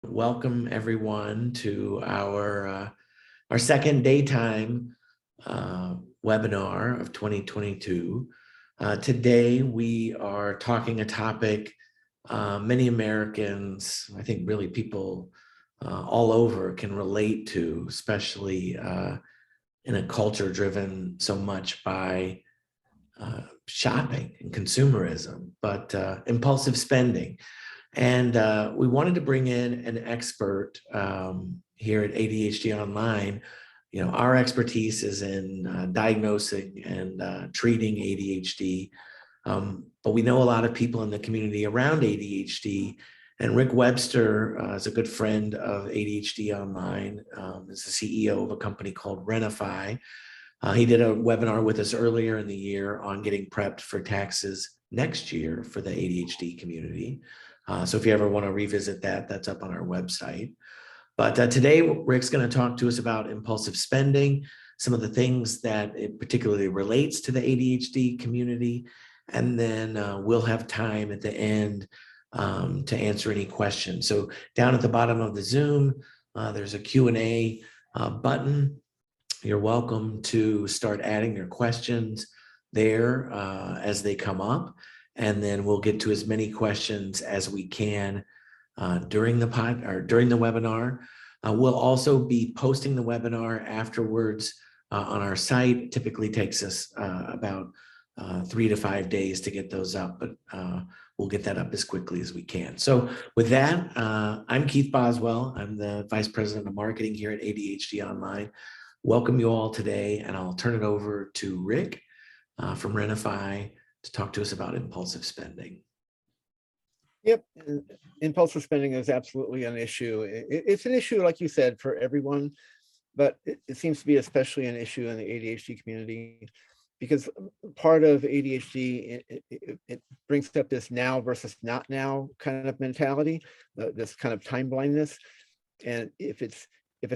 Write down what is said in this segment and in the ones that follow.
Welcome everyone to our second daytime webinar of 2022. Today we are talking a topic many Americans, I think really people all over can relate to, especially in a culture driven so much by shopping and consumerism, but impulsive spending. And we wanted to bring in an expert here at ADHD Online. You know, our expertise is in diagnosing and treating ADHD, but we know a lot of people in the community around ADHD. And Rick Webster is a good friend of ADHD Online, is the CEO of a company called Rena-Fi. He did a webinar with us earlier in the year on getting prepped for taxes next year for the ADHD community. So if you ever want to revisit that, that's up on our website. But today, Rick's going to talk to us about impulsive spending, some of the things that it particularly relates to the ADHD community. And then we'll have time at the end to answer any questions. So down at the bottom of the Zoom, there's a Q&A button. You're welcome to start adding your questions there as they come up. And then we'll get to as many questions as we can during the webinar. We'll also be posting the webinar afterwards on our site. It typically takes us about 3 to 5 days to get those up, but we'll get that up as quickly as we can. So with that, I'm Keith Boswell. I'm the Vice President of Marketing here at ADHD Online. Welcome you all today, and I'll turn it over to Rick from Rena-Fi to talk to us about impulsive spending. Yep, impulsive spending is absolutely an issue. It's an issue, like you said, for everyone, but it seems to be especially an issue in the ADHD community, because part of ADHD, it brings up this now versus not now kind of mentality, this kind of time blindness. And if it's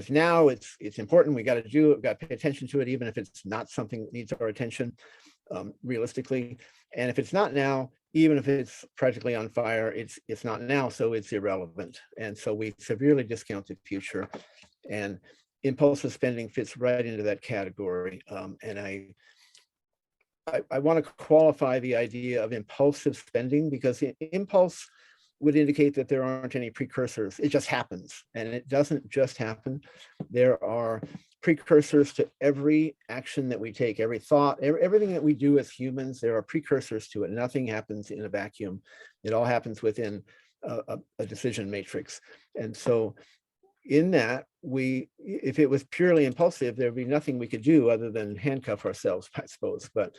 now, it's important, we got to do it, we got to pay attention to it, even if it's not something that needs our attention. Realistically, and if it's not now, even if it's practically on fire, it's not now, so it's irrelevant. And so we severely discount the future, and impulsive spending fits right into that category. And I want to qualify the idea of impulsive spending, because impulse would indicate that there aren't any precursors. It just happens, and it doesn't just happen. There are precursors to every action that we take, every thought, everything that we do as humans. There are precursors to it. Nothing happens in a vacuum. It all happens within a decision matrix. And so in that, if it was purely impulsive, there'd be nothing we could do other than handcuff ourselves, I suppose. But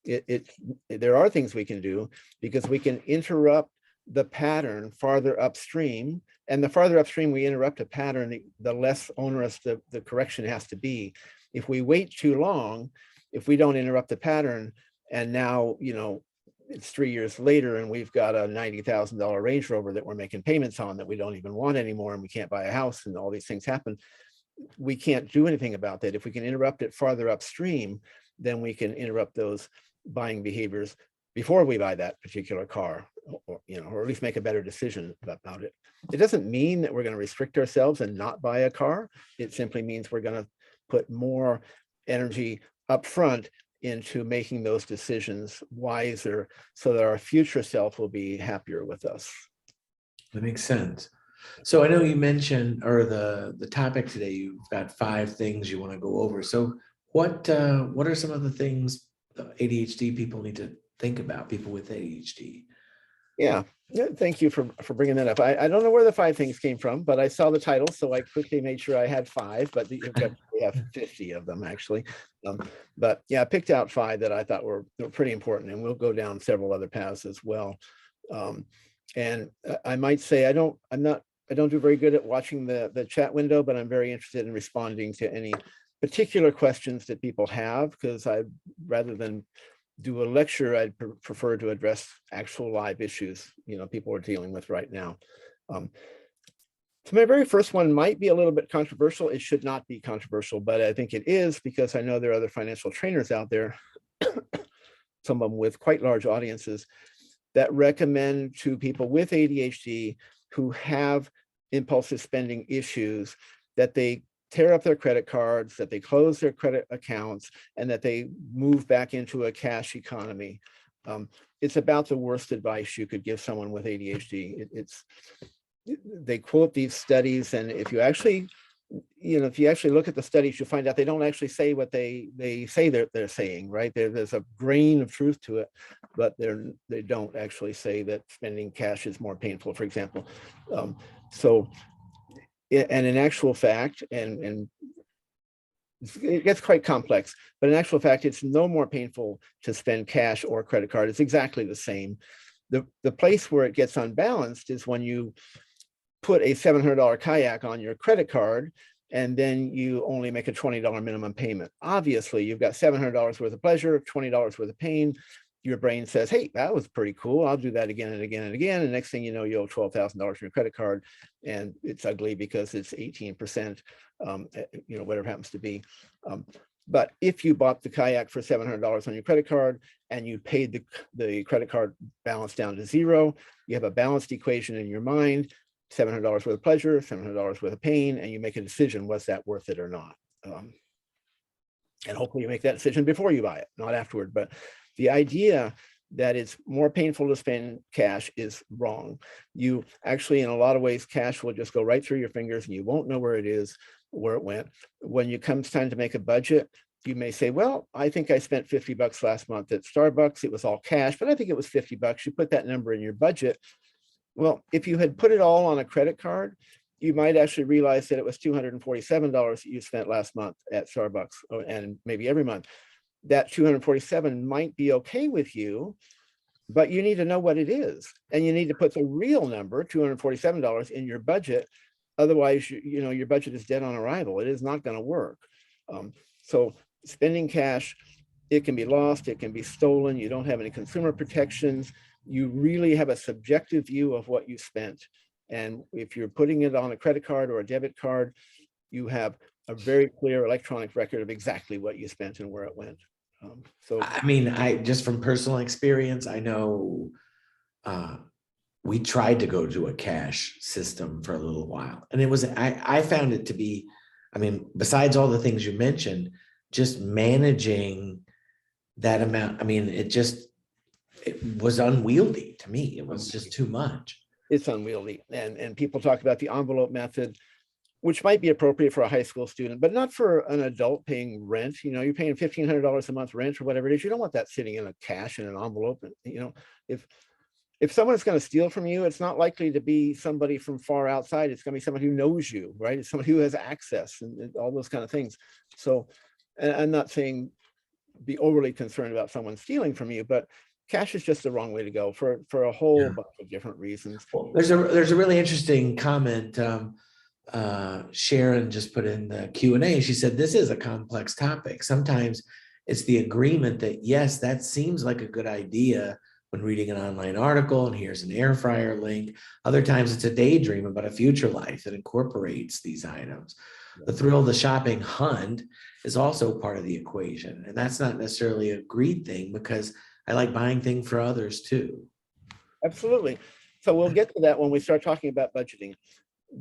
there are things we can do, because we can interrupt the pattern farther upstream, and the farther upstream we interrupt a pattern, the less onerous the correction has to be. If we wait too long, if we don't interrupt the pattern, and now, you know, it's 3 years later and we've got a $90,000 Range Rover that we're making payments on that we don't even want anymore, and we can't buy a house, and all these things happen, we can't do anything about that. If we can interrupt it farther upstream, then we can interrupt those buying behaviors before we buy that particular car, or at least make a better decision about it. It doesn't mean that we're going to restrict ourselves and not buy a car. It simply means we're going to put more energy up front into making those decisions wiser, so that our future self will be happier with us. That makes sense. So I know you mentioned, or the topic today, you've got 5 things you want to go over. So what are some of the things ADHD people need to think about, people with ADHD? Yeah, thank you for bringing that up. I don't know where the 5 things came from, but I saw the title, so I quickly made sure I had 5, but we have 50 of them actually. But yeah, I picked out 5 that I thought were pretty important, and we'll go down several other paths as well. And I might say I don't do very good at watching the chat window, but I'm very interested in responding to any particular questions that people have, because rather than do a lecture, I'd prefer to address actual live issues, people are dealing with right now. So my very first one might be a little bit controversial. It should not be controversial, but I think it is because I know there are other financial trainers out there, some of them with quite large audiences, that recommend to people with ADHD who have impulsive spending issues that they tear up their credit cards, that they close their credit accounts, and that they move back into a cash economy. It's about the worst advice you could give someone with ADHD. They quote these studies, and if you actually look at the studies, you'll find out they don't actually say what they say they're saying, right? There's a grain of truth to it, but they don't actually say that spending cash is more painful, for example. And in actual fact, and it gets quite complex, but in actual fact, it's no more painful to spend cash or credit card. It's exactly the same. The place where it gets unbalanced is when you put a $700 kayak on your credit card, and then you only make a $20 minimum payment. Obviously, you've got $700 worth of pleasure, $20 worth of pain. Your brain says, hey, that was pretty cool. I'll do that again and again and again. And next thing you know, you owe $12,000 on your credit card, and it's ugly because it's 18%, whatever it happens to be. But if you bought the kayak for $700 on your credit card and you paid the credit card balance down to zero, you have a balanced equation in your mind, $700 worth of pleasure, $700 worth of pain, and you make a decision, was that worth it or not? And hopefully you make that decision before you buy it, not afterward. But the idea that it's more painful to spend cash is wrong. You actually, in a lot of ways, cash will just go right through your fingers and you won't know where it is, where it went. When it comes time to make a budget, you may say, well, I think I spent $50 last month at Starbucks. It was all cash, but I think it was $50. You put that number in your budget. Well, if you had put it all on a credit card, you might actually realize that it was $247 that you spent last month at Starbucks, and maybe every month. That 247 might be okay with you, but you need to know what it is. And you need to put the real number, $247, in your budget. Otherwise, your budget is dead on arrival. It is not going to work. So spending cash, it can be lost, it can be stolen. You don't have any consumer protections. You really have a subjective view of what you spent. And if you're putting it on a credit card or a debit card, you have a very clear electronic record of exactly what you spent and where it went. I mean, I just from personal experience, I know we tried to go to a cash system for a little while, and I found it to be, I mean, besides all the things you mentioned, just managing that amount. I mean, it was unwieldy to me. It was just too much. It's unwieldy, and people talk about the envelope method, which might be appropriate for a high school student, but not for an adult paying rent. You're paying $1,500 a month rent or whatever it is. You don't want that sitting in a cash in an envelope. If someone's going to steal from you, it's not likely to be somebody from far outside. It's going to be someone who knows you, right? It's somebody who has access and all those kind of things. So, and I'm not saying be overly concerned about someone stealing from you, but cash is just the wrong way to go for a whole bunch of different reasons. Well, there's a really interesting comment. Sharon just put in the Q&A. She said, this is a complex topic. Sometimes it's the agreement that, yes, that seems like a good idea when reading an online article, and here's an air fryer link. Other times it's a daydream about a future life that incorporates these items. The thrill of the shopping hunt is also part of the equation. And that's not necessarily a greed thing, because I like buying things for others too. Absolutely. So we'll get to that when we start talking about budgeting.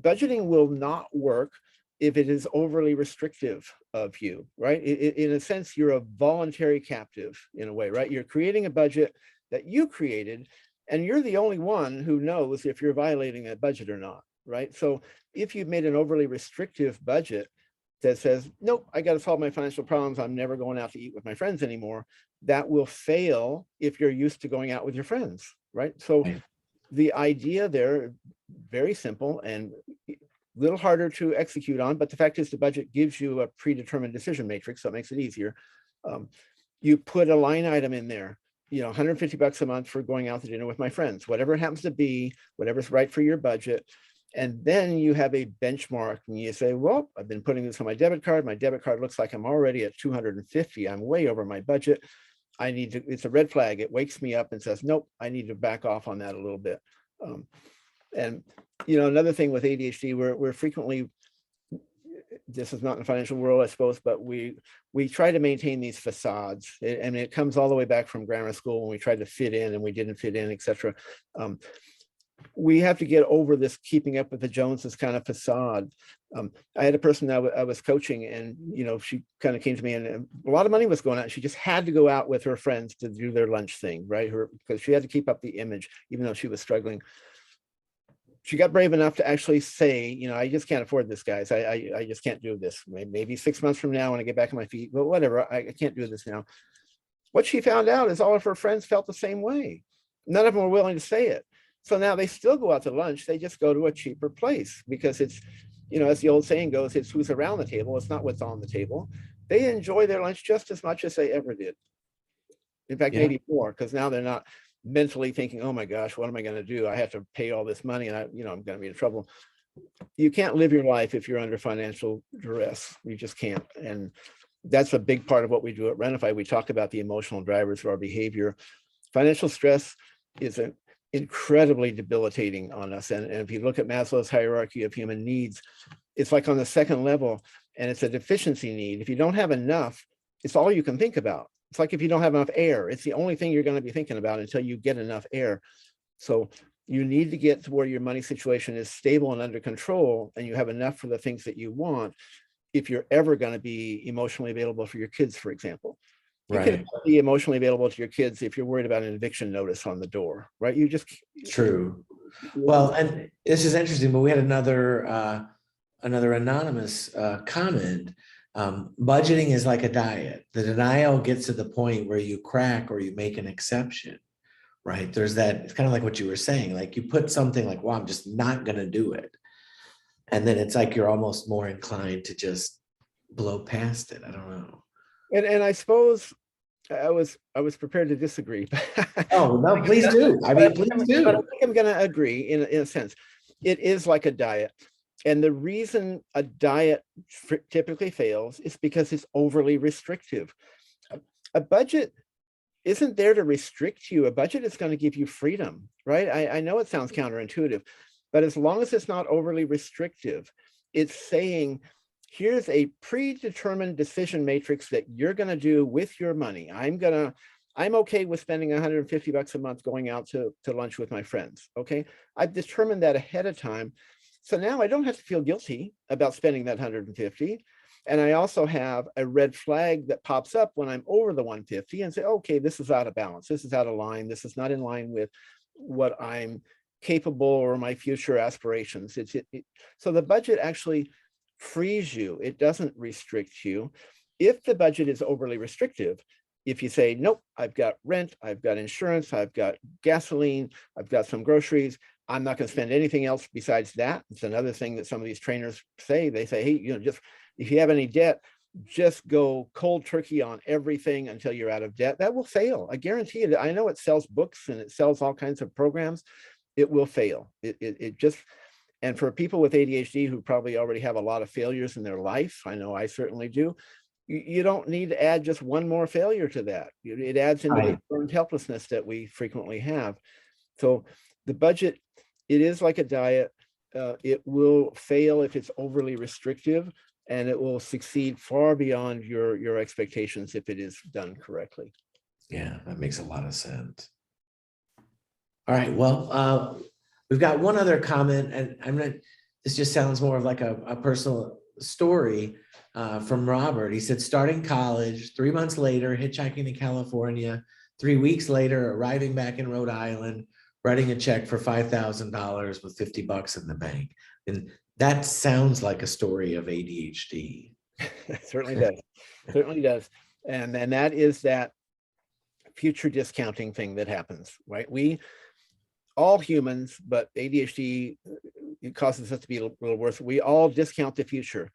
Budgeting will not work if it is overly restrictive of you, right? In a sense, you're a voluntary captive in a way, right? You're creating a budget that you created, and you're the only one who knows if you're violating that budget or not, right? So if you've made an overly restrictive budget that says, nope, I got to solve my financial problems, I'm never going out to eat with my friends anymore, that will fail if you're used to going out with your friends, right? So the idea there, very simple and a little harder to execute on, but the fact is the budget gives you a predetermined decision matrix, so it makes it easier. You put a line item in there, $150 a month for going out to dinner with my friends, whatever it happens to be, whatever's right for your budget. And then you have a benchmark and you say, well, I've been putting this on my debit card. My debit card looks like I'm already at 250. I'm way over my budget. It's a red flag. It wakes me up and says, nope, I need to back off on that a little bit. And, another thing with ADHD, we're frequently, this is not in the financial world, I suppose, but we try to maintain these facades. And it comes all the way back from grammar school when we tried to fit in and we didn't fit in, etc. We have to get over this keeping up with the Joneses kind of facade. I had a person that I was coaching, and she kind of came to me, and a lot of money was going out. She just had to go out with her friends to do their lunch thing, right? Because she had to keep up the image, even though she was struggling. She got brave enough to actually say, I just can't afford this, guys. I just can't do this. Maybe 6 months from now when I get back on my feet, but whatever, I can't do this now. What she found out is all of her friends felt the same way. None of them were willing to say it. So now they still go out to lunch. They just go to a cheaper place because it's, as the old saying goes, it's who's around the table. It's not what's on the table. They enjoy their lunch just as much as they ever did. In fact, maybe more, because now they're not mentally thinking, oh my gosh, what am I going to do? I have to pay all this money and I'm going to be in trouble. You can't live your life if you're under financial duress. You just can't. And that's a big part of what we do at Rena-Fi. We talk about the emotional drivers of our behavior. Financial stress is incredibly debilitating on us. And if you look at Maslow's hierarchy of human needs, it's like on the second level, and it's a deficiency need. If you don't have enough, it's all you can think about. It's like if you don't have enough air, it's the only thing you're going to be thinking about until you get enough air. So you need to get to where your money situation is stable and under control, and you have enough for the things that you want, if you're ever going to be emotionally available for your kids, for example. You can be emotionally available to your kids if you're worried about an eviction notice on the door, right? You just true. Well, and this is interesting, but we had another anonymous comment. Budgeting is like a diet. The denial gets to the point where you crack or you make an exception, right? There's that, it's kind of like what you were saying, like you put something like, well, I'm just not going to do it. And then it's like you're almost more inclined to just blow past it. I don't know. And I suppose I was prepared to disagree. Oh, no, please do. I mean, please do. But I think I'm going to agree in a sense. It is like a diet. And the reason a diet typically fails is because it's overly restrictive. A budget isn't there to restrict you. A budget is going to give you freedom, right? I know it sounds counterintuitive, but as long as it's not overly restrictive, it's saying, here's a predetermined decision matrix that you're going to do with your money. I'm okay with spending $150 a month going out to lunch with my friends. Okay. I've determined that ahead of time. So now I don't have to feel guilty about spending that 150. And I also have a red flag that pops up when I'm over the 150 and say, okay, this is out of balance. This is out of line. This is not in line with what I'm capable or my future aspirations. So the budget actually frees you. It doesn't restrict you. If the budget is overly restrictive, if you say, nope, I've got rent, I've got insurance, I've got gasoline, I've got some groceries, I'm not going to spend anything else besides that. It's another thing that some of these trainers say. They say, hey, just if you have any debt, just go cold turkey on everything until you're out of debt. That will fail. I guarantee it. I know it sells books and it sells all kinds of programs. It will fail. It just, and for people with ADHD who probably already have a lot of failures in their life, I know I certainly do, you don't need to add just one more failure to that. It adds into the learned helplessness that we frequently have. So the budget, it is like a diet. It will fail if it's overly restrictive, and it will succeed far beyond your expectations if it is done correctly. Yeah, that makes a lot of sense. All right, well, we've got one other comment, and this just sounds more of like a personal story from Robert. He said, starting college, 3 months later, hitchhiking to California, 3 weeks later, arriving back in Rhode Island, writing a check for $5,000 with $50 in the bank. And that sounds like a story of ADHD. It certainly does. Certainly does. And that is that future discounting thing that happens, right? We, all humans, but ADHD, it causes us to be a little worse. We all discount the future.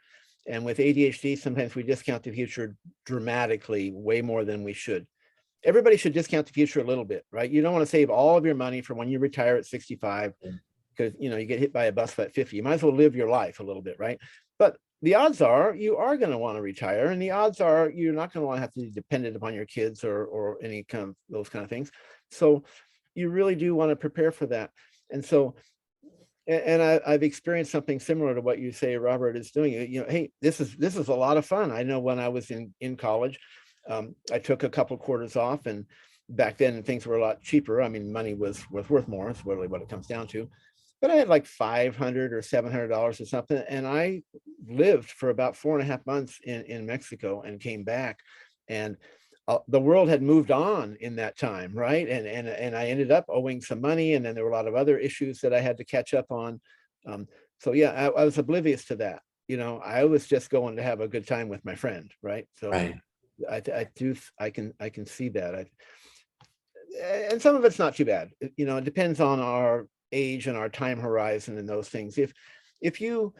And with ADHD, sometimes we discount the future dramatically, way more than we should. Everybody should discount the future a little bit, right? You don't want to save all of your money for when you retire at 65, because you get hit by a bus at 50. You might as well live your life a little bit, right? But the odds are you are going to want to retire, and the odds are you're not going to want to have to be dependent upon your kids or any kind of those kind of things. So you really do want to prepare for that. And so And I've experienced something similar to what you say Robert is doing. Hey, this is a lot of fun. I know when I was in college, I took a couple quarters off, and back then things were a lot cheaper. I mean, money was worth more. It's really what it comes down to. But I had like $500 or $700 or something, and I lived for about 4.5 months in Mexico and came back, and the world had moved on in that time, right? And I ended up owing some money, and then there were a lot of other issues that I had to catch up on. So yeah, I was oblivious to that. I was just going to have a good time with my friend, right? So Right. I can see that. And some of it's not too bad. It depends on our age and our time horizon and those things. If you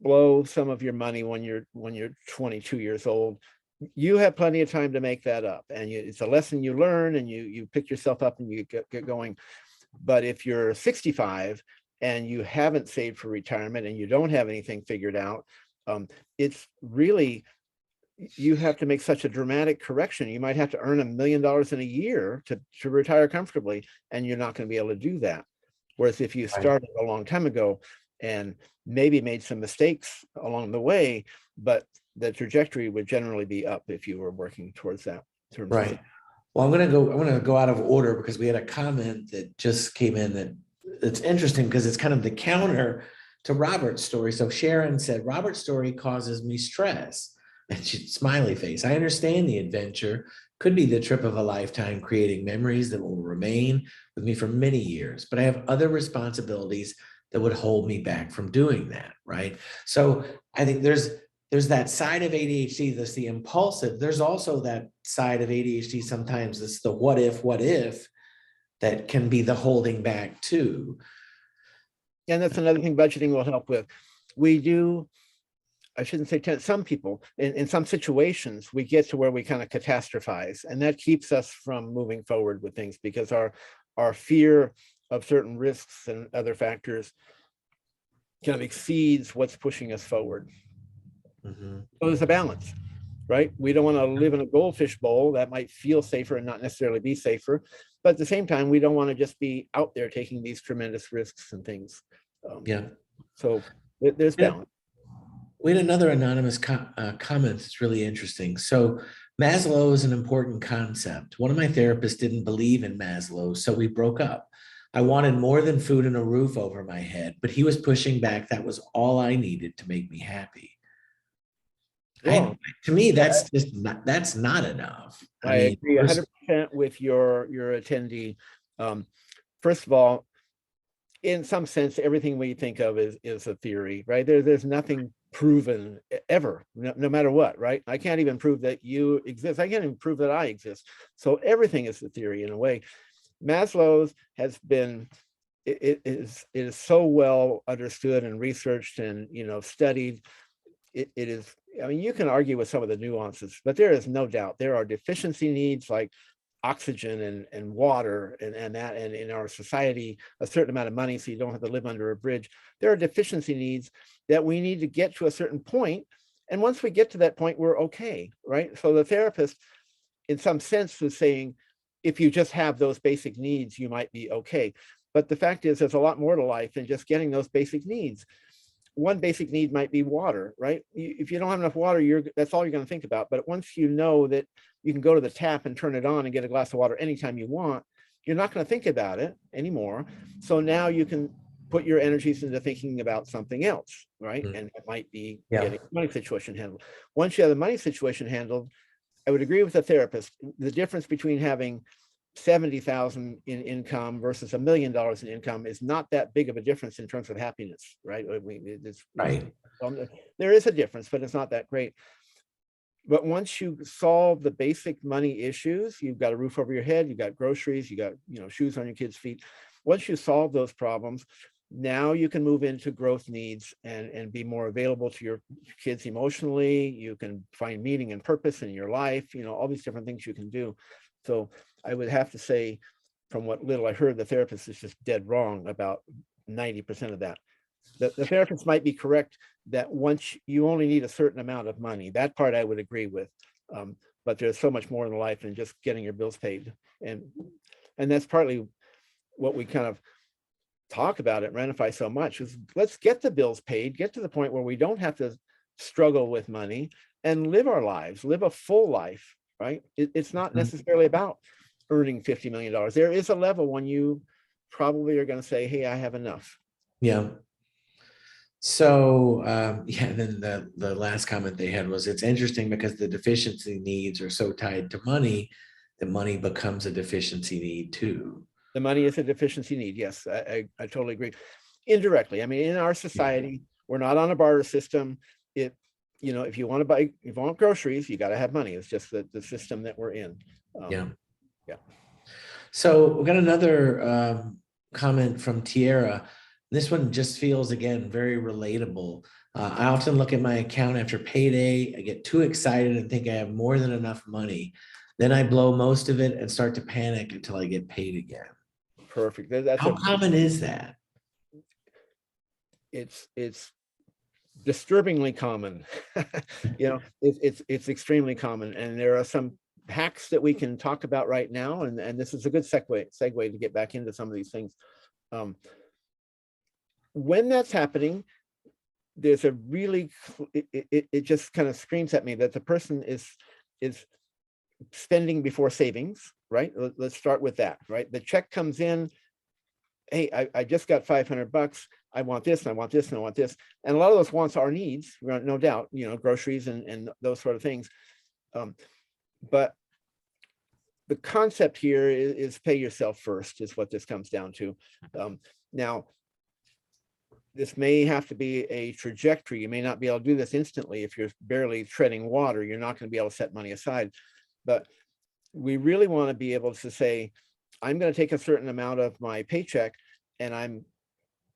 blow some of your money when you're 22 years old, you have plenty of time to make that up, and it's a lesson you learn, and you pick yourself up and you get going. But if you're 65 and you haven't saved for retirement and you don't have anything figured out, it's really, you have to make such a dramatic correction. You might have to earn $1 million in a year to retire comfortably, and you're not going to be able to do that. Whereas if you started a long time ago and maybe made some mistakes along the way, but the trajectory would generally be up if you were working towards that. Right. Well, I'm gonna go out of order because we had a comment that just came in that it's interesting because it's kind of the counter to Robert's story. So Sharon said, Robert's story causes me stress. And she smiley face. I understand the adventure could be the trip of a lifetime, creating memories that will remain with me for many years, but I have other responsibilities that would hold me back from doing that, right? So I think there's that side of ADHD that's the impulsive. There's also that side of ADHD sometimes it's the what if that can be the holding back too. And that's another thing budgeting will help with. We do, I shouldn't say some people, in some situations, we get to where we kind of catastrophize, and that keeps us from moving forward with things because our fear of certain risks and other factors kind of exceeds what's pushing us forward. Mhm. So there's a balance, right? We don't want to live in a goldfish bowl. That might feel safer and not necessarily be safer. But at the same time, we don't want to just be out there taking these tremendous risks and things. Yeah. So there's balance. We had another anonymous comment that's really interesting. So Maslow is an important concept. One of my therapists didn't believe in Maslow, so we broke up. I wanted more than food and a roof over my head, but he was pushing back. That was all I needed to make me happy. Well, To me, that's not enough. I mean, agree 100% with your attendee. First of all, in some sense, everything we think of is a theory, right? There's nothing proven ever, no matter what, right? I can't even prove that you exist. I can't even prove that I exist. So everything is a theory in a way. Maslow's has been, it is so well understood and researched and studied. It is, I mean, you can argue with some of the nuances, but there is no doubt there are deficiency needs like oxygen and water and that, and in our society, a certain amount of money so you don't have to live under a bridge. There are deficiency needs that we need to get to a certain point. And once we get to that point, we're okay, right? So the therapist, in some sense, was saying, if you just have those basic needs, you might be okay. But the fact is, there's a lot more to life than just getting those basic needs. One basic need might be water, right? If you don't have enough water, that's all you're going to think about. But once you know that you can go to the tap and turn it on and get a glass of water anytime you want, you're not going to think about it anymore. So now you can put your energies into thinking about something else, right? And it might be getting the money situation handled. Once you have the money situation handled, I would agree with the therapist. The difference between having 70,000 in income versus $1 million in income is not that big of a difference in terms of happiness, right? right. There is a difference, but it's not that great. But once you solve the basic money issues, you've got a roof over your head, you've got groceries, you got shoes on your kids' feet. Once you solve those problems, now you can move into growth needs and be more available to your kids emotionally. You can find meaning and purpose in your life, all these different things you can do. So I would have to say, from what little I heard, the therapist is just dead wrong about 90% of that. The therapist might be correct that once you only need a certain amount of money, that part I would agree with. But there's so much more in life than just getting your bills paid. And that's partly what we kind of talk about it, Rena-Fi so much, is let's get the bills paid, get to the point where we don't have to struggle with money and live our lives, live a full life, right? It's not necessarily about earning $50 million. There is a level when you probably are going to say, hey, I have enough. Yeah. So yeah, then the last comment they had was, it's interesting because the deficiency needs are so tied to money that money becomes a deficiency need too. The money is a deficiency need. Yes, I totally agree. Indirectly, I mean, in our society, we're not on a barter system. If you want to buy, if you want groceries, you got to have money. It's just the system that we're in. Yeah. Yeah. So we got another comment from Tierra. This one just feels, again, very relatable. I often look at my account after payday. I get too excited and think I have more than enough money. Then I blow most of it and start to panic until I get paid again. Perfect. That's How common is that? It's disturbingly common. It's extremely common, and there are some hacks that we can talk about right now, and this is a good segue to get back into some of these things. When that's happening, there's a really, it just kind of screams at me that the person is spending before savings, right? Let's start with that, right? The check comes in, hey, I just got $500. I want this, and I want this, and I want this. And a lot of those wants are needs, no doubt, groceries and those sort of things. But the concept here is pay yourself first, is what this comes down to. Now, this may have to be a trajectory. You may not be able to do this instantly. If you're barely treading water, you're not going to be able to set money aside. But we really want to be able to say, I'm going to take a certain amount of my paycheck, and I'm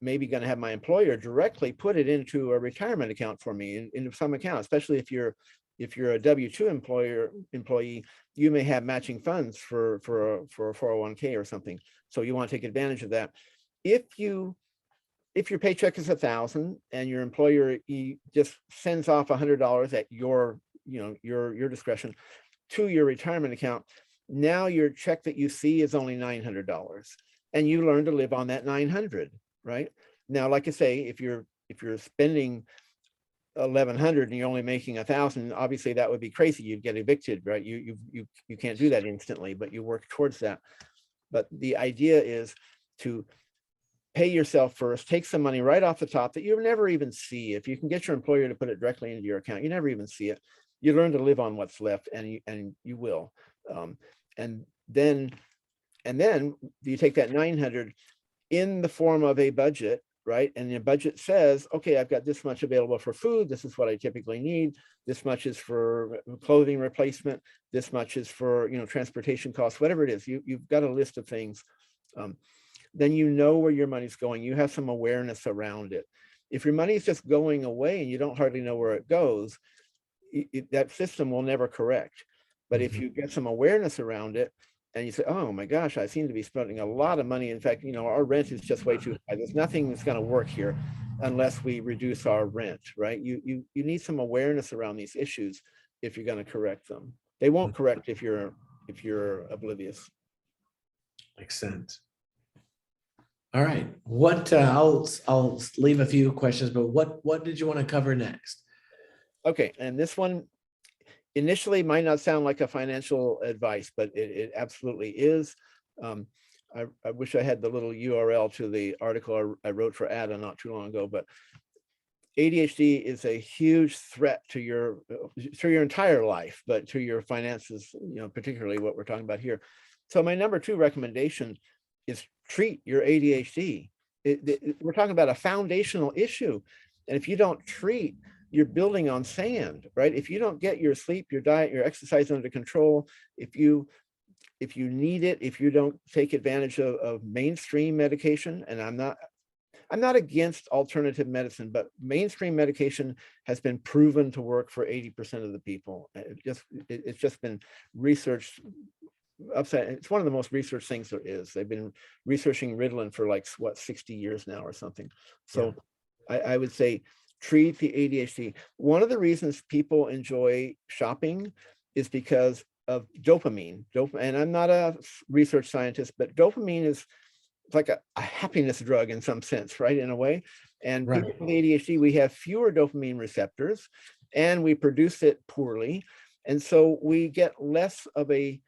maybe going to have my employer directly put it into a retirement account for me, into some account, especially if you're a W-2 employee, you may have matching funds for a 401k or something. So you want to take advantage of that. If your paycheck is $1,000 and your employer just sends off $100 at your discretion to your retirement account, now your check that you see is only $900, and you learn to live on that 900, right? Now, like I say, if you're spending 1,100 and you're only making 1,000, obviously that would be crazy. You'd get evicted, right? You can't do that instantly, but you work towards that. But the idea is to pay yourself first, take some money right off the top that you never even see. If you can get your employer to put it directly into your account, you never even see it. You learn to live on what's left, and you will. And then you take that 900 in the form of a budget, right? And your budget says, okay, I've got this much available for food. This is what I typically need. This much is for clothing replacement. This much is for, transportation costs, whatever it is. You've got a list of things. Then you know where your money's going. You have some awareness around it. If your money is just going away and you don't hardly know where it goes, that system will never correct. But if you get some awareness around it, and you say, oh my gosh, I seem to be spending a lot of money. In fact, our rent is just way too high. There's nothing that's going to work here unless we reduce our rent, right? You need some awareness around these issues if you're going to correct them. They won't correct if you're oblivious. Makes sense. All right. What I'll leave a few questions, but what did you want to cover next? Okay, and this one initially might not sound like a financial advice, but it absolutely is. I wish I had the little URL to the article I wrote for ADA not too long ago, but ADHD is a huge threat to your entire life, but to your finances, particularly what we're talking about here. So my number 2 recommendation is treat your ADHD. We're talking about a foundational issue. And if you don't treat, you're building on sand, right? If you don't get your sleep, your diet, your exercise under control, if you need it, if you don't take advantage of mainstream medication, and I'm not against alternative medicine, but mainstream medication has been proven to work for 80% of the people. It's just been researched upside. It's one of the most researched things there is. They've been researching Ritalin for 60 years now or something. So yeah. I would say treat the ADHD. One of the reasons people enjoy shopping is because of dopamine. And I'm not a research scientist, but dopamine is it's like a happiness drug in some sense, right? In a way. And Right. people with ADHD, we have fewer dopamine receptors and we produce it poorly. And so we get less of a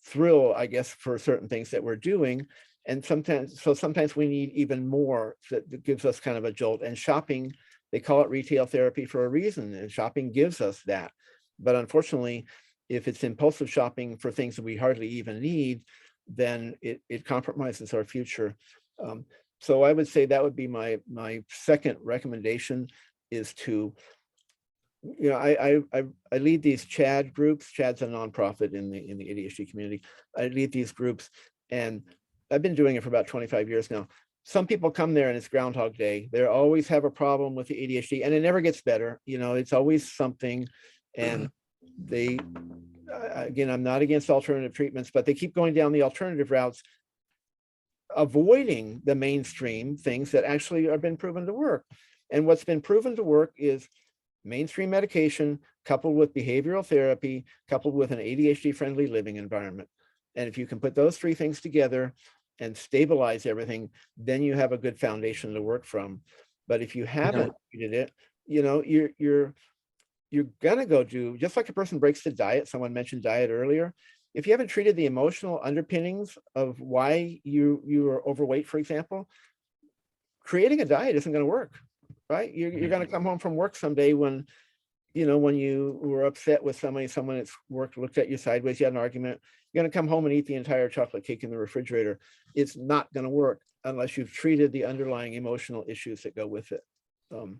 thrill, I guess, for certain things that we're doing. And sometimes we need even more that gives us kind of a jolt. And shopping, they call it retail therapy for a reason, and shopping gives us that. But unfortunately, if it's impulsive shopping for things that we hardly even need, then it compromises our future. So I would say that would be my second recommendation, is to, you know, I lead these CHAD groups. CHAD's a nonprofit in the ADHD community. I lead these groups, and I've been doing it for about 25 years now. Some people come there and it's Groundhog Day. They always have a problem with the ADHD, and it never gets better. You know, it's always something. And they, again, I'm not against alternative treatments, but they keep going down the alternative routes, avoiding the mainstream things that actually have been proven to work. And what's been proven to work is mainstream medication coupled with behavioral therapy, coupled with an ADHD friendly living environment. And if you can put those three things together and stabilize everything, then you have a good foundation to work from. But if you haven't treated it, you know, you're gonna go do, just like a person breaks the diet, someone mentioned diet earlier. If you haven't treated the emotional underpinnings of why you are overweight, for example, creating a diet isn't going to work, right? You're going to come home from work someday when, you know, when you were upset with somebody, someone at work looked at you sideways, you had an argument, you're going to come home and eat the entire chocolate cake in the refrigerator. It's not going to work unless you've treated the underlying emotional issues that go with it. And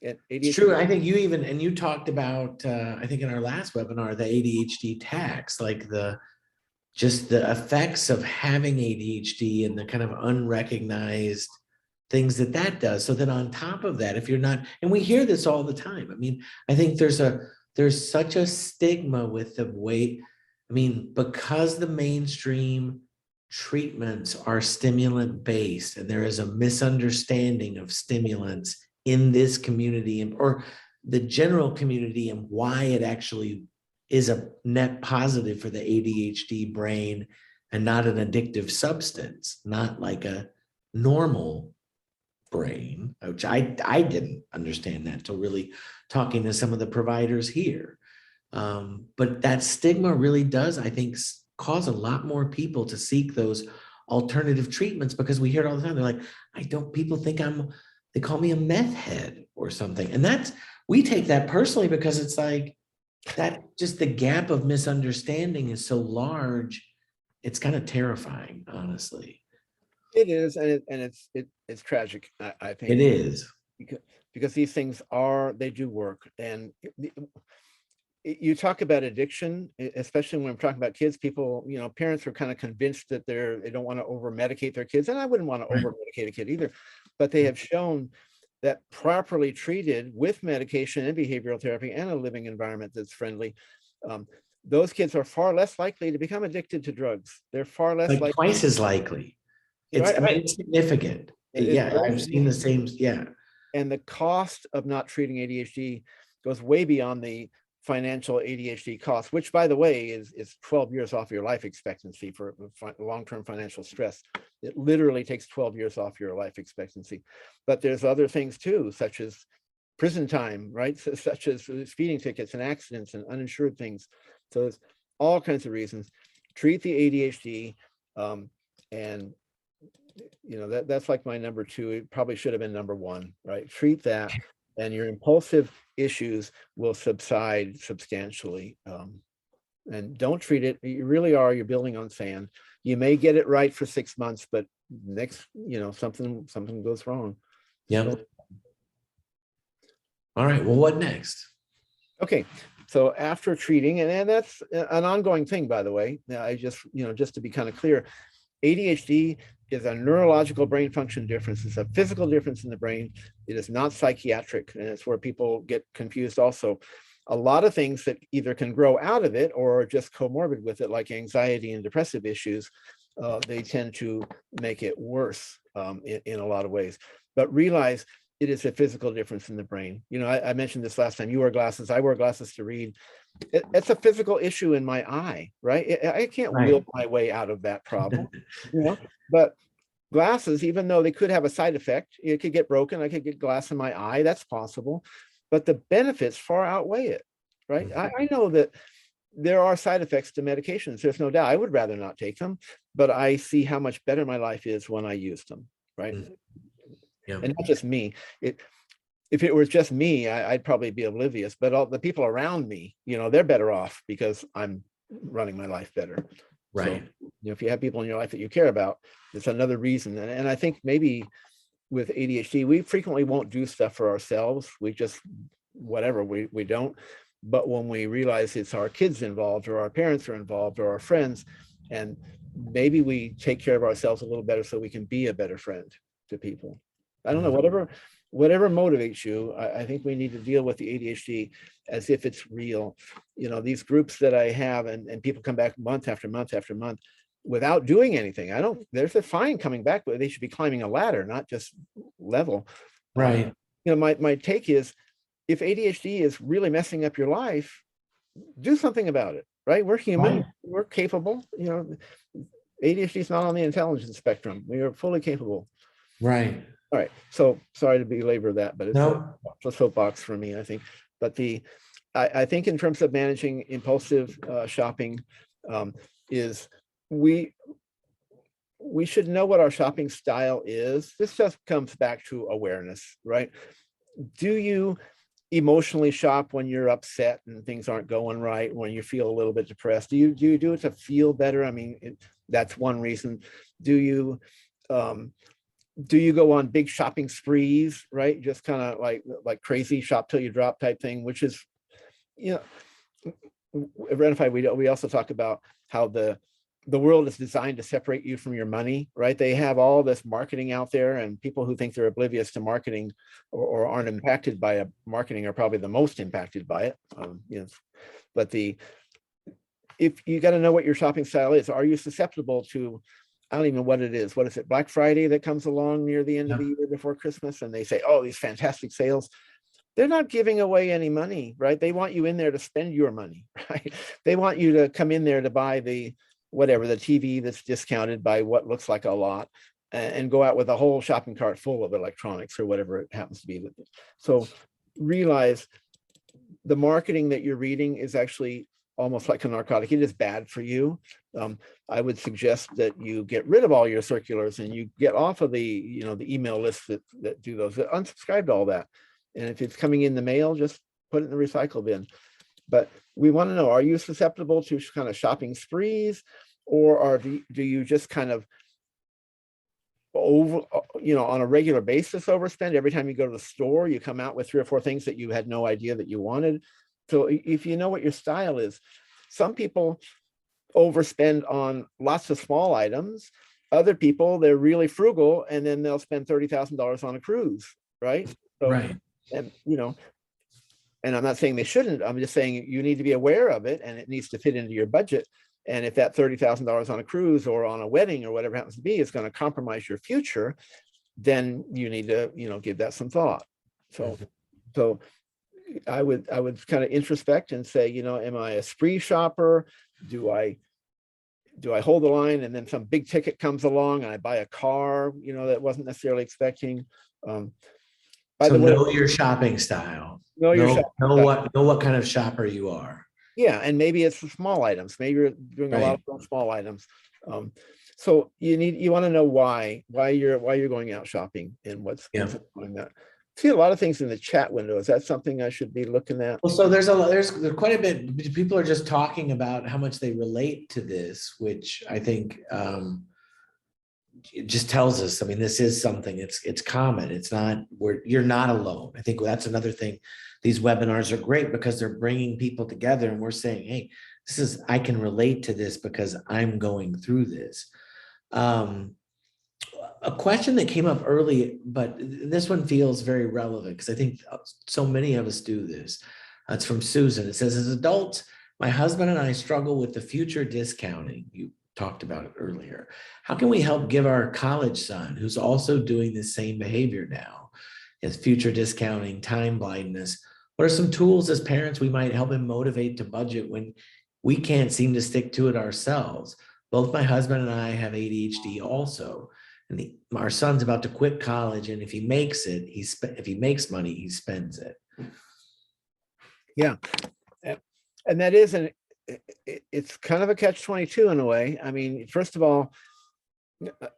It's ADHD, true. I think you even, and you talked about, I think in our last webinar, the ADHD tax, like just the effects of having ADHD and the kind of unrecognized things that does. So then on top of that, if you're not, and we hear this all the time. I mean, I think there's such a stigma with the weight. I mean, because the mainstream treatments are stimulant based and there is a misunderstanding of stimulants in this community or the general community and why it actually is a net positive for the ADHD brain and not an addictive substance, not like a normal brain, which I didn't understand that until really talking to some of the providers here. But that stigma really does, I think, cause a lot more people to seek those alternative treatments because we hear it all the time. They're like, people think they call me a meth head or something. And we take that personally because it's like, that just the gap of misunderstanding is so large. It's kind of terrifying, honestly. it is, and it's tragic, I think. It is. Because these things they do work. And you talk about addiction, especially when we're talking about kids, people, you know, parents are kind of convinced that they don't want to over medicate their kids. And I wouldn't want to over medicate a kid either, but they have shown that properly treated with medication and behavioral therapy and a living environment that's friendly, those kids are far less likely to become addicted to drugs. They're far less like likely. Twice as likely. It's, Right, I mean, it's significant. Yeah, I've seen the same. Yeah. And the cost of not treating ADHD goes way beyond the financial ADHD cost, which, by the way, is 12 years off your life expectancy for long-term financial stress. It literally takes 12 years off your life expectancy. But there's other things too, such as prison time, right? Such as speeding tickets and accidents and uninsured things. So there's all kinds of reasons. Treat the ADHD, and you know, that's like my number two. It probably should have been number one, right? Treat that, and your impulsive issues will subside substantially. And don't treat it. You really are. You're building on sand. You may get it right for 6 months, but next, you know, something goes wrong. Yeah. So, all right. Well, what next? okay. So after treating, and that's an ongoing thing, by the way. I just, you know, just to be kind of clear, ADHD is a neurological brain function difference. It's a physical difference in the brain. It is not psychiatric, and it's where people get confused also. A lot of things that either can grow out of it or are just comorbid with it, like anxiety and depressive issues, they tend to make it worse in a lot of ways. But realize it is a physical difference in the brain. You know, I mentioned this last time. You wear glasses. I wear glasses to read. it's a physical issue in my eye, right? I can't will Right. my way out of that problem, you know, but glasses, even though they could have a side effect, it could get broken. I could get glass in my eye. That's possible. But the benefits far outweigh it, right? I know that there are side effects to medications. There's no doubt. I would rather not take them, but I see how much better my life is when I use them, right? Mhm. Yeah. And not just me. If it was just me, I'd probably be oblivious, but all the people around me, they're better off because I'm running my life better. So, Right. if you have people in your life that you care about, it's another reason. And I think maybe with ADHD, we frequently won't do stuff for ourselves. We just, whatever, we don't. But when we realize it's our kids involved or our parents are involved or our friends, and maybe we take care of ourselves a little better so we can be a better friend to people. I don't know, whatever motivates you, I think we need to deal with the ADHD as if it's real. These groups that I have and people come back month after month after month without doing anything. They're fine coming back, but they should be climbing a ladder, not just level. Right. My take is if ADHD is really messing up your life, do something about it, right? We're human, Right. we're capable. ADHD is not on the intelligence spectrum. We are fully capable. Right. All right. So sorry to belabor that, but it's No. a soapbox for me, I think. But I think in terms of managing impulsive shopping, is we should know what our shopping style is. This just comes back to awareness, right? Do you emotionally shop when you're upset and things aren't going right, when you feel a little bit depressed? Do you do it to feel better? I mean, that's one reason. Do you go on big shopping sprees, right? Just kind of like crazy shop till you drop type thing, which is, Rena-Fi, we also talk about how the world is designed to separate you from your money, right? They have all this marketing out there, and people who think they're oblivious to marketing or aren't impacted by marketing are probably the most impacted by it. But if you got to know what your shopping style is, are you susceptible to, I don't even know what it is. What is it? Black Friday that comes along near the end of the year before Christmas, and they say, "Oh, these fantastic sales." They're not giving away any money, right? They want you in there to spend your money, right? They want you to come in there to buy the TV that's discounted by what looks like a lot, and go out with a whole shopping cart full of electronics or whatever it happens to be. So realize the marketing that you're reading is actually almost like a narcotic. It is bad for you. I would suggest that you get rid of all your circulars and you get off of the email lists that do those. Unsubscribe to all that. And if it's coming in the mail, just put it in the recycle bin. But we want to know, are you susceptible to kind of shopping sprees, or do you just kind of on a regular basis overspend? Every time you go to the store, you come out with 3 or 4 things that you had no idea that you wanted. So if you know what your style is, some people overspend on lots of small items. Other people, they're really frugal, and then they'll spend $30,000 on a cruise, right? So, Right. and and I'm not saying they shouldn't. I'm just saying you need to be aware of it, and it needs to fit into your budget. And if that $30,000 on a cruise or on a wedding or whatever happens to be is going to compromise your future, then you need to, give that some thought. So I would kind of introspect and say, am I a spree shopper? Do I hold the line and then some big ticket comes along and I buy a car, that wasn't necessarily expecting? By So the way, know your shopping style. know your shopping style. Know what kind of shopper you are. Yeah, and maybe it's for small items. Maybe you're doing a lot of small items. So you want to know why you're going out shopping and what's doing that. See a lot of things in the chat window. Is that something I should be looking at? Well, so there's quite a bit. People are just talking about how much they relate to this, which I think it just tells us. I mean, this is something. It's common. It's not you're not alone. I think that's another thing. These webinars are great because they're bringing people together, and we're saying, "Hey, I can relate to this because I'm going through this." A question that came up early, but this one feels very relevant because I think so many of us do this. It's from Susan. It says, as adults, my husband and I struggle with the future discounting. You talked about it earlier. How can we help give our college son, who's also doing the same behavior now, as future discounting, time blindness, What are some tools as parents we might help him motivate to budget when we can't seem to stick to it ourselves? Both my husband and I have ADHD also. And our son's about to quit college, and if he makes it, if he makes money, he spends it. Yeah. And that is it's kind of a catch-22 in a way. I mean, first of all,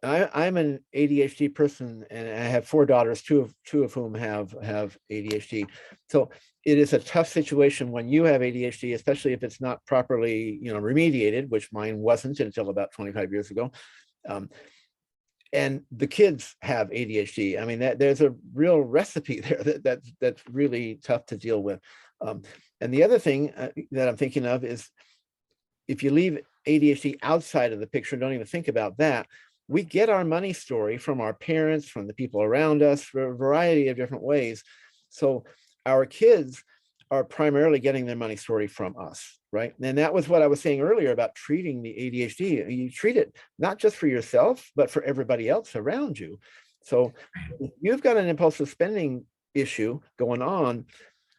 I'm an ADHD person, and I have 4 daughters, two of whom have ADHD. So it is a tough situation when you have ADHD, especially if it's not properly, remediated, which mine wasn't until about 25 years ago. And the kids have ADHD. I mean, there's a real recipe there that's really tough to deal with. And the other thing that I'm thinking of is, if you leave ADHD outside of the picture, don't even think about that, we get our money story from our parents, from the people around us, for a variety of different ways. So our kids are primarily getting their money story from us, right? And that was what I was saying earlier about treating the ADHD. You treat it not just for yourself, but for everybody else around you. So if you've got an impulsive spending issue going on,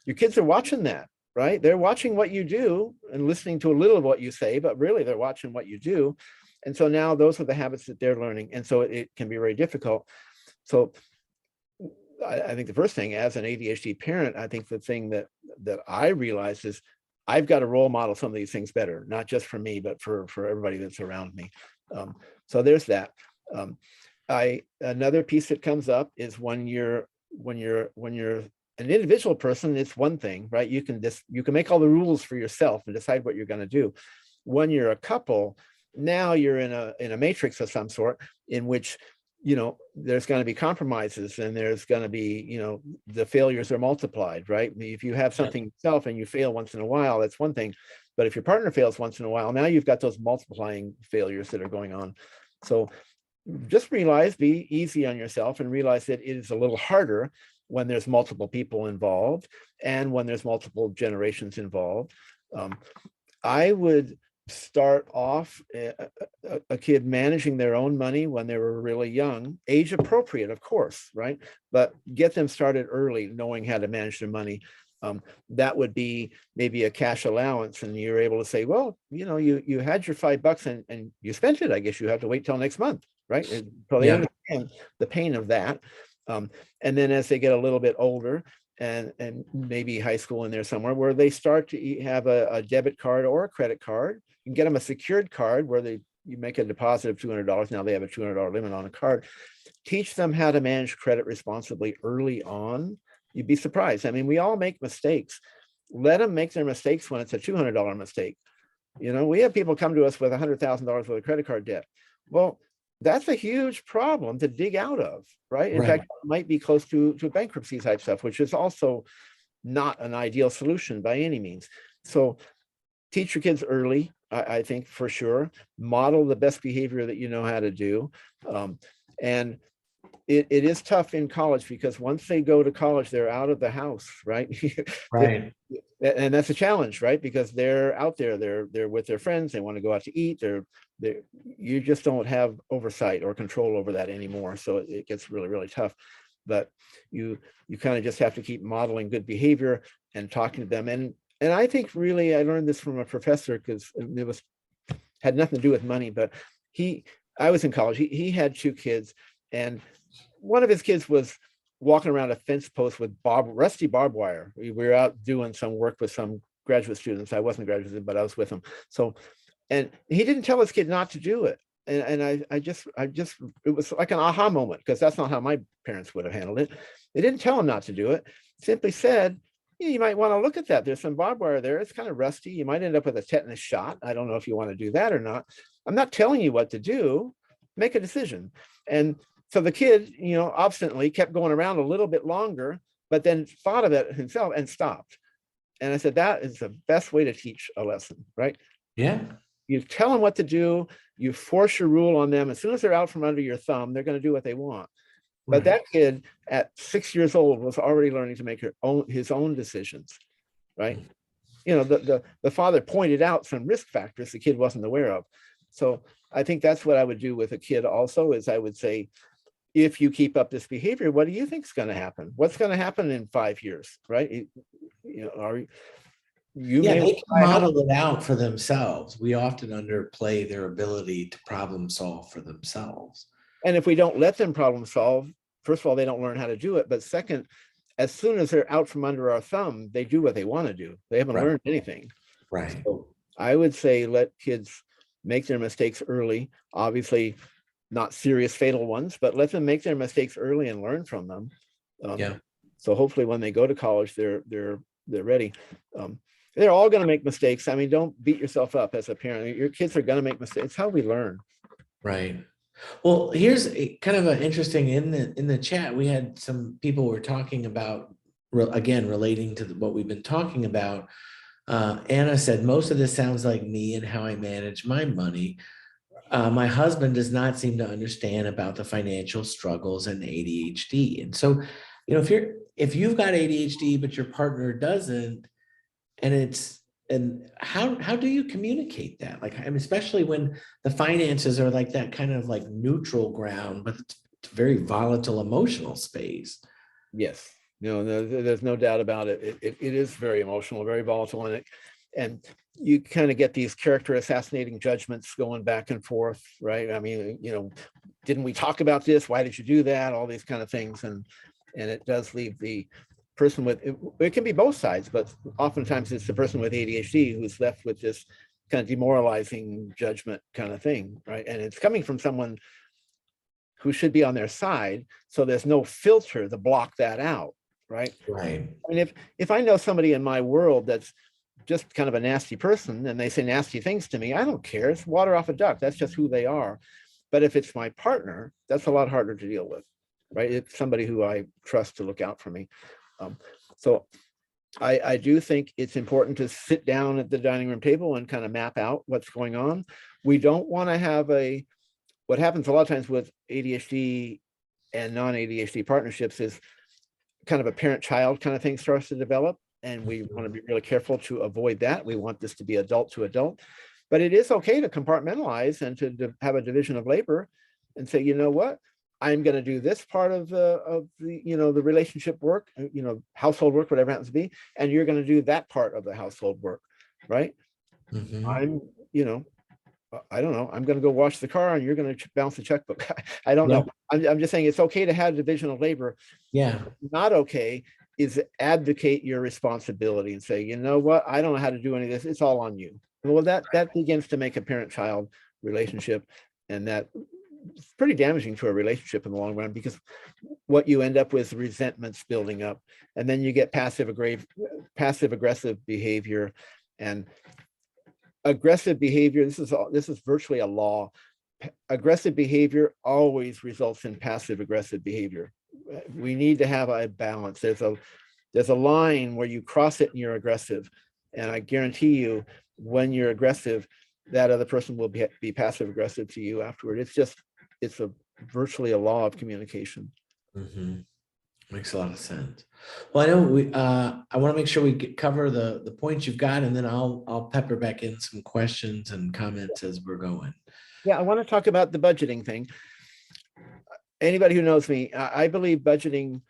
your kids are watching that, right? They're watching what you do and listening to a little of what you say, but really they're watching what you do. And so now those are the habits that they're learning. And so it can be very difficult. So I think the first thing, as an ADHD parent, I think the thing that I realized is I've got to role model some of these things better, not just for me, but for everybody that's around me. So there's that. Another piece that comes up is when you're an individual person, it's one thing, right? You can make all the rules for yourself and decide what you're going to do. When you're a couple, now you're in a matrix of some sort, in which there's going to be compromises, and there's going to be, the failures are multiplied, right? If you have something yourself and you fail once in a while, that's one thing. But if your partner fails once in a while, now you've got those multiplying failures that are going on. So just be easy on yourself, and realize that it is a little harder when there's multiple people involved and when there's multiple generations involved. I would start off a kid managing their own money when they were really young, age appropriate, of course, right? But get them started early, knowing how to manage their money. That would be maybe a cash allowance, and you're able to say, well, you had your $5 and you spent it. I guess you have to wait till next month, right? So they understand the pain of that. And then as they get a little bit older, and maybe high school in there somewhere, where they start to have a debit card or a credit card, you can get them a secured card where you make a deposit of $200. Now they have a $200 limit on a card. Teach them how to manage credit responsibly early on. You'd be surprised. I mean, we all make mistakes. Let them make their mistakes when it's a $200 mistake. We have people come to us with $100,000 worth of credit card debt. Well, that's a huge problem to dig out of, right? In fact, it might be close to bankruptcy type stuff, which is also not an ideal solution by any means. So teach your kids early, I think, for sure. Model the best behavior that you know how to do. And it is tough in college, because once they go to college, they're out of the house, right? Right. And that's a challenge, right? Because they're out there, they're with their friends, they want to go out to eat, you just don't have oversight or control over that anymore. So it gets really, really tough. But you kind of just have to keep modeling good behavior and talking to them. And I think really I learned this from a professor, because it had nothing to do with money, but I was in college. He had 2 kids, and one of his kids was walking around a fence post with rusty barbed wire. We were out doing some work with some graduate students. I wasn't a graduate student, but I was with him. So, and he didn't tell his kid not to do it. And I just, it was like an aha moment, because that's not how my parents would have handled it. They didn't tell him not to do it. Simply said, you might want to look at that. There's some barbed wire there. It's kind of rusty. You might end up with a tetanus shot. I don't know if you want to do that or not. I'm not telling you what to do. Make a decision. And so the kid, obstinately kept going around a little bit longer, but then thought of it himself and stopped. And I said, that is the best way to teach a lesson, right? Yeah. You tell them what to do. You force your rule on them. As soon as they're out from under your thumb, they're going to do what they want. But that kid at 6 years old was already learning to make his own decisions, right? The father pointed out some risk factors the kid wasn't aware of. So I think that's what I would do with a kid also, is I would say, if you keep up this behavior, what do you think is going to happen? What's going to happen in 5 years, right? You Yeah, may they can buy a house. model it out for themselves. We often underplay their ability to problem solve for themselves. And if we don't let them problem solve, first of all, they don't learn how to do it. But second, as soon as they're out from under our thumb, they do what they want to do. They haven't Right. learned anything. Right. So I would say let kids make their mistakes early, obviously not serious fatal ones, but let them make their mistakes early and learn from them. Yeah. So hopefully when they go to college, they're ready. They're all going to make mistakes. I mean, don't beat yourself up as a parent. Your kids are going to make mistakes. It's how we learn. Right. Well, here's kind of an interesting in the chat. We had some people were talking about again relating to what we've been talking about. Anna said most of this sounds like me and how I manage my money. My husband does not seem to understand about the financial struggles and ADHD. And so, if you've got ADHD but your partner doesn't, and how do you communicate that? Like, I mean, especially when the finances are like that kind of like neutral ground, but it's a very volatile emotional space. Yes, there's no doubt about it. It is very emotional, very volatile, and you kind of get these character assassinating judgments going back and forth, right? I mean, didn't we talk about this? Why did you do that? All these kind of things, and it does leave the person with it can be both sides, but oftentimes it's the person with ADHD who's left with this kind of demoralizing judgment kind of thing, right? And it's coming from someone who should be on their side, so there's no filter to block that out, right? Right. I mean, if I know somebody in my world that's just kind of a nasty person and they say nasty things to me, I don't care. It's water off a duck. That's just who they are. But if it's my partner, that's a lot harder to deal with, right? It's somebody who I trust to look out for me. So I do think it's important to sit down at the dining room table and kind of map out what's going on. We don't want to have what happens a lot of times with ADHD and non-ADHD partnerships is kind of a parent-child kind of thing starts to develop. And we want to be really careful to avoid that. We want this to be adult to adult, but it is okay to compartmentalize and to have a division of labor and say, you know what, I'm going to do this part of the the relationship work, household work, whatever it happens to be, and you're going to do that part of the household work, right? Mm-hmm. I don't know. I'm going to go wash the car and you're going to bounce the checkbook. I don't know. I'm just saying it's okay to have division of labor. Yeah. Not okay is advocate your responsibility and say, you know what, I don't know how to do any of this. It's all on you. Well, that begins to make a parent-child relationship, and that it's pretty damaging to a relationship in the long run, because what you end up with is resentments building up, and then you get passive aggressive behavior. And aggressive behavior, this is virtually a law. Aggressive behavior always results in passive aggressive behavior. We need to have a balance. There's a line where you cross it and you're aggressive, and I guarantee you when you're aggressive, that other person will be passive aggressive to you afterward. It's virtually a law of communication. Mm-hmm. Makes a lot of sense. Well, I know I want to make sure we cover the points you've got, and then I'll pepper back in some questions and comments as we're going. Yeah, I want to talk about the budgeting thing. Anybody who knows me, I believe budgeting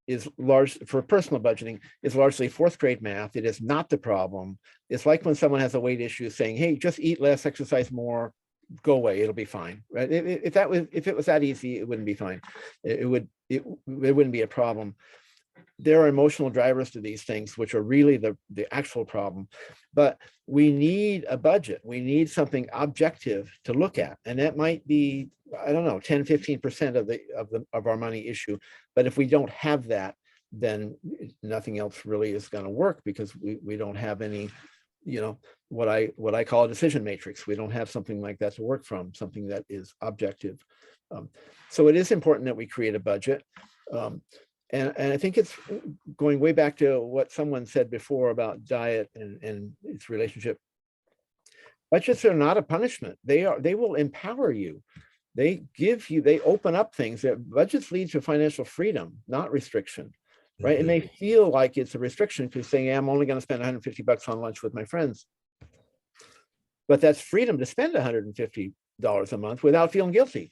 is personal budgeting is largely fourth grade math. It is not the problem. It's like when someone has a weight issue saying, hey, just eat less, exercise more, go away, it'll be fine, right? If it was that easy, it wouldn't be fine. It wouldn't be a problem. There are emotional drivers to these things, which are really the actual problem. But we need a budget. We need something objective to look at. And that might be, I don't know, 10, 15% of our money issue. But if we don't have that, then nothing else really is going to work, because we don't have any, what I call a decision matrix. We don't have something like that to work from, something that is objective. So it is important that we create a budget. And I think it's going way back to what someone said before about diet and its relationship. Budgets are not a punishment. They will empower you. They open up things. Budgets lead to financial freedom, not restriction, right? Mm-hmm. It may feel like it's a restriction because saying, I'm only going to spend $150 on lunch with my friends. But that's freedom to spend $150 a month without feeling guilty,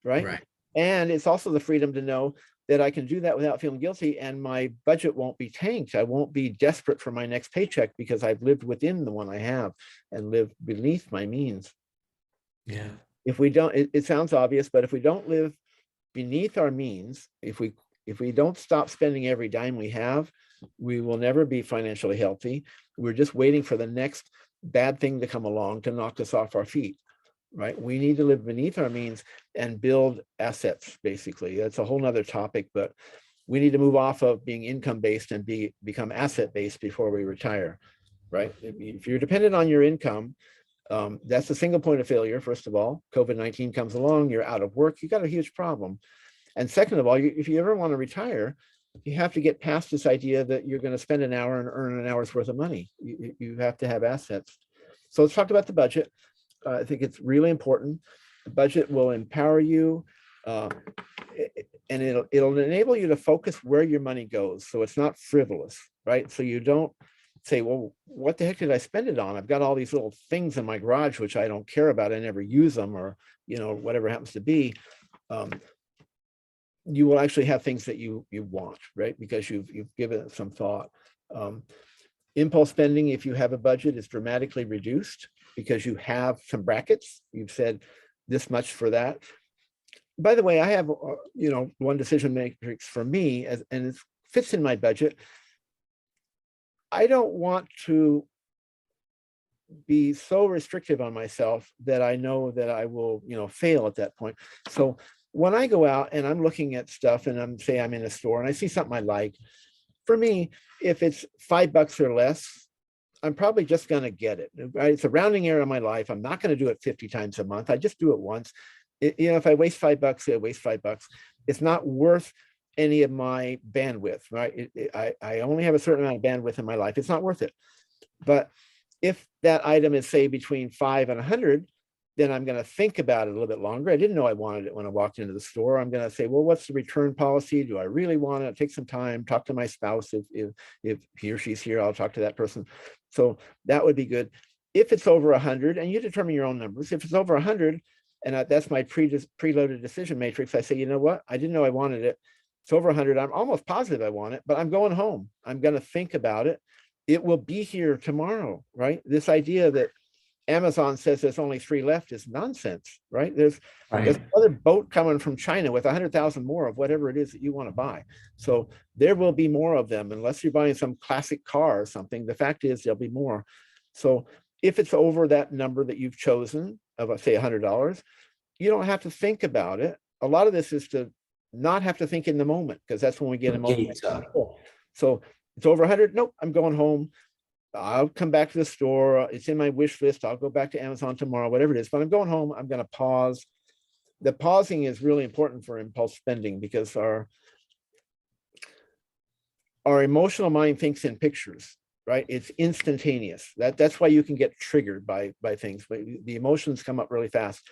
right? And it's also the freedom to know that I can do that without feeling guilty, and my budget won't be tanked. I won't be desperate for my next paycheck because I've lived within the one I have and lived beneath my means. Yeah. If we don't, it sounds obvious, but if we don't live beneath our means, if we don't stop spending every dime we have, we will never be financially healthy. We're just waiting for the next bad thing to come along to knock us off our feet, right? We need to live beneath our means and build assets, basically. That's a whole nother topic, but we need to move off of being income-based and become asset-based before we retire, right? If you're dependent on your income, that's the single point of failure. First of all, COVID-19 comes along, you're out of work, you got a huge problem. And second of all, if you ever want to retire, you have to get past this idea that you're going to spend an hour and earn an hour's worth of money. You have to have assets. So let's talk about the budget. I think it's really important. The budget will empower you, and it'll enable you to focus where your money goes. So it's not frivolous, right? So you don't say, well, what the heck did I spend it on? I've got all these little things in my garage, which I don't care about. I never use them, or, whatever happens to be. You will actually have things that you want, right? Because you've given it some thought. Impulse spending, if you have a budget, is dramatically reduced because you have some brackets. You've said this much for that. By the way, I have, one decision matrix for me, and it fits in my budget. I don't want to be so restrictive on myself that I know that I will, fail at that point. So when I go out and I'm looking at stuff and I'm in a store and I see something I like, for me, if it's $5 or less, I'm probably just going to get it. Right? It's a rounding error in my life. I'm not going to do it 50 times a month. I just do it once. If I waste $5, I waste $5. It's not worth any of my bandwidth, right? I only have a certain amount of bandwidth in my life. It's not worth it. But if that item is, say, between 5 and 100, then I'm going to think about it a little bit longer. I didn't know I wanted it when I walked into the store. I'm going to say, well, what's the return policy? Do I really want it? Take some time, talk to my spouse. If he or she's here, I'll talk to that person. So that would be good. If it's over 100, and you determine your own numbers, if it's over 100, and that's my preloaded decision matrix, I say, you know what? I didn't know I wanted it. It's over 100. I'm almost positive I want it, but I'm going home. I'm going to think about it. It will be here tomorrow, right? This idea that Amazon says there's only 3 left is nonsense, right? There's another boat coming from China with 100,000 more of whatever it is that you want to buy. So there will be more of them, unless you're buying some classic car or something. The fact is there'll be more. So if it's over that number that you've chosen of, say, $100, you don't have to think about it. A lot of this is to not have to think in the moment, because that's when we get emotional. So it's over 100. Nope, I'm going home. I'll come back to the store. It's in my wish list. I'll go back to Amazon tomorrow, whatever it is. But I'm going home. I'm going to pause. The pausing is really important for impulse spending, because our emotional mind thinks in pictures, right? It's instantaneous. That's why you can get triggered by things. But the emotions come up really fast.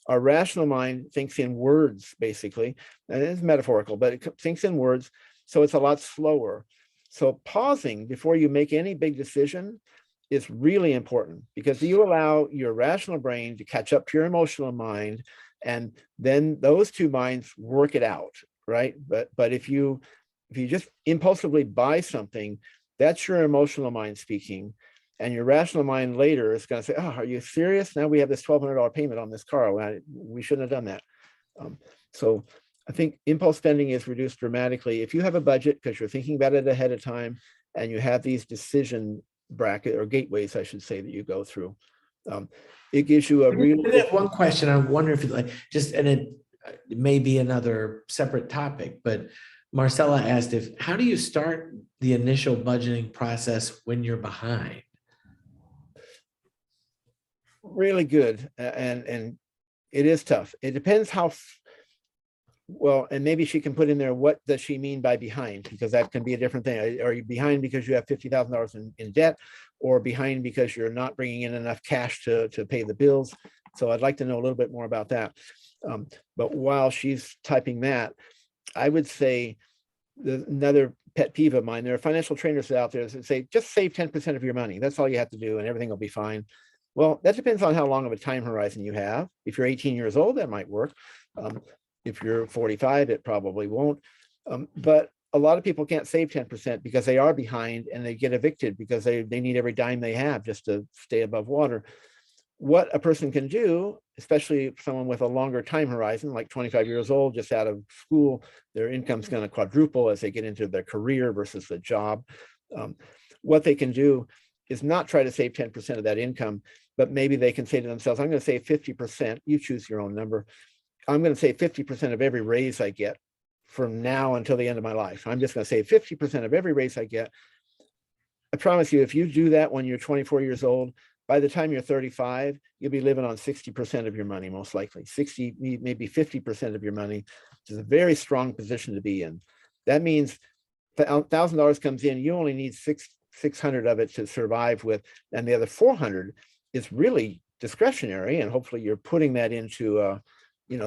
Our rational mind thinks in words, basically, and it's metaphorical, but it thinks in words. So it's a lot slower. So pausing before you make any big decision is really important, because you allow your rational brain to catch up to your emotional mind, and then those two minds work it out, right? But if you just impulsively buy something, that's your emotional mind speaking, and your rational mind later is going to say, "Oh, are you serious? Now we have this $1,200 payment on this car. We shouldn't have done that." So I think impulse spending is reduced dramatically if you have a budget, because you're thinking about it ahead of time, and you have these decision bracket or gateways, I should say, that you go through. It gives you a really one question. I wonder if it may be another separate topic, but Marcella asked how do you start the initial budgeting process when you're behind? Really good, and it is tough. It depends how well, and maybe she can put in there, what does she mean by behind? Because that can be a different thing. Are you behind because you have $50,000 in debt, or behind because you're not bringing in enough cash to pay the bills? So I'd like to know a little bit more about that. But while she's typing that, I would say another pet peeve of mine, there are financial trainers out there that say, just save 10% of your money. That's all you have to do, and everything will be fine. Well, that depends on how long of a time horizon you have. If you're 18 years old, that might work. If you're 45, it probably won't. But a lot of people can't save 10% because they are behind and they get evicted because they need every dime they have just to stay above water. What a person can do, especially someone with a longer time horizon, like 25 years old, just out of school, their income's going to quadruple as they get into their career versus the job. What they can do is not try to save 10% of that income, but maybe they can say to themselves, I'm going to save 50%. You choose your own number. I'm going to save 50% of every raise I get from now until the end of my life. I'm just going to save 50% of every raise I get. I promise you, if you do that when you're 24 years old, by the time you're 35, you'll be living on 60% of your money, most likely 60, maybe 50% of your money, which is a very strong position to be in. That means $1,000 comes in, you only need 600 of it to survive with, and the other 400 is really discretionary, and hopefully you're putting that into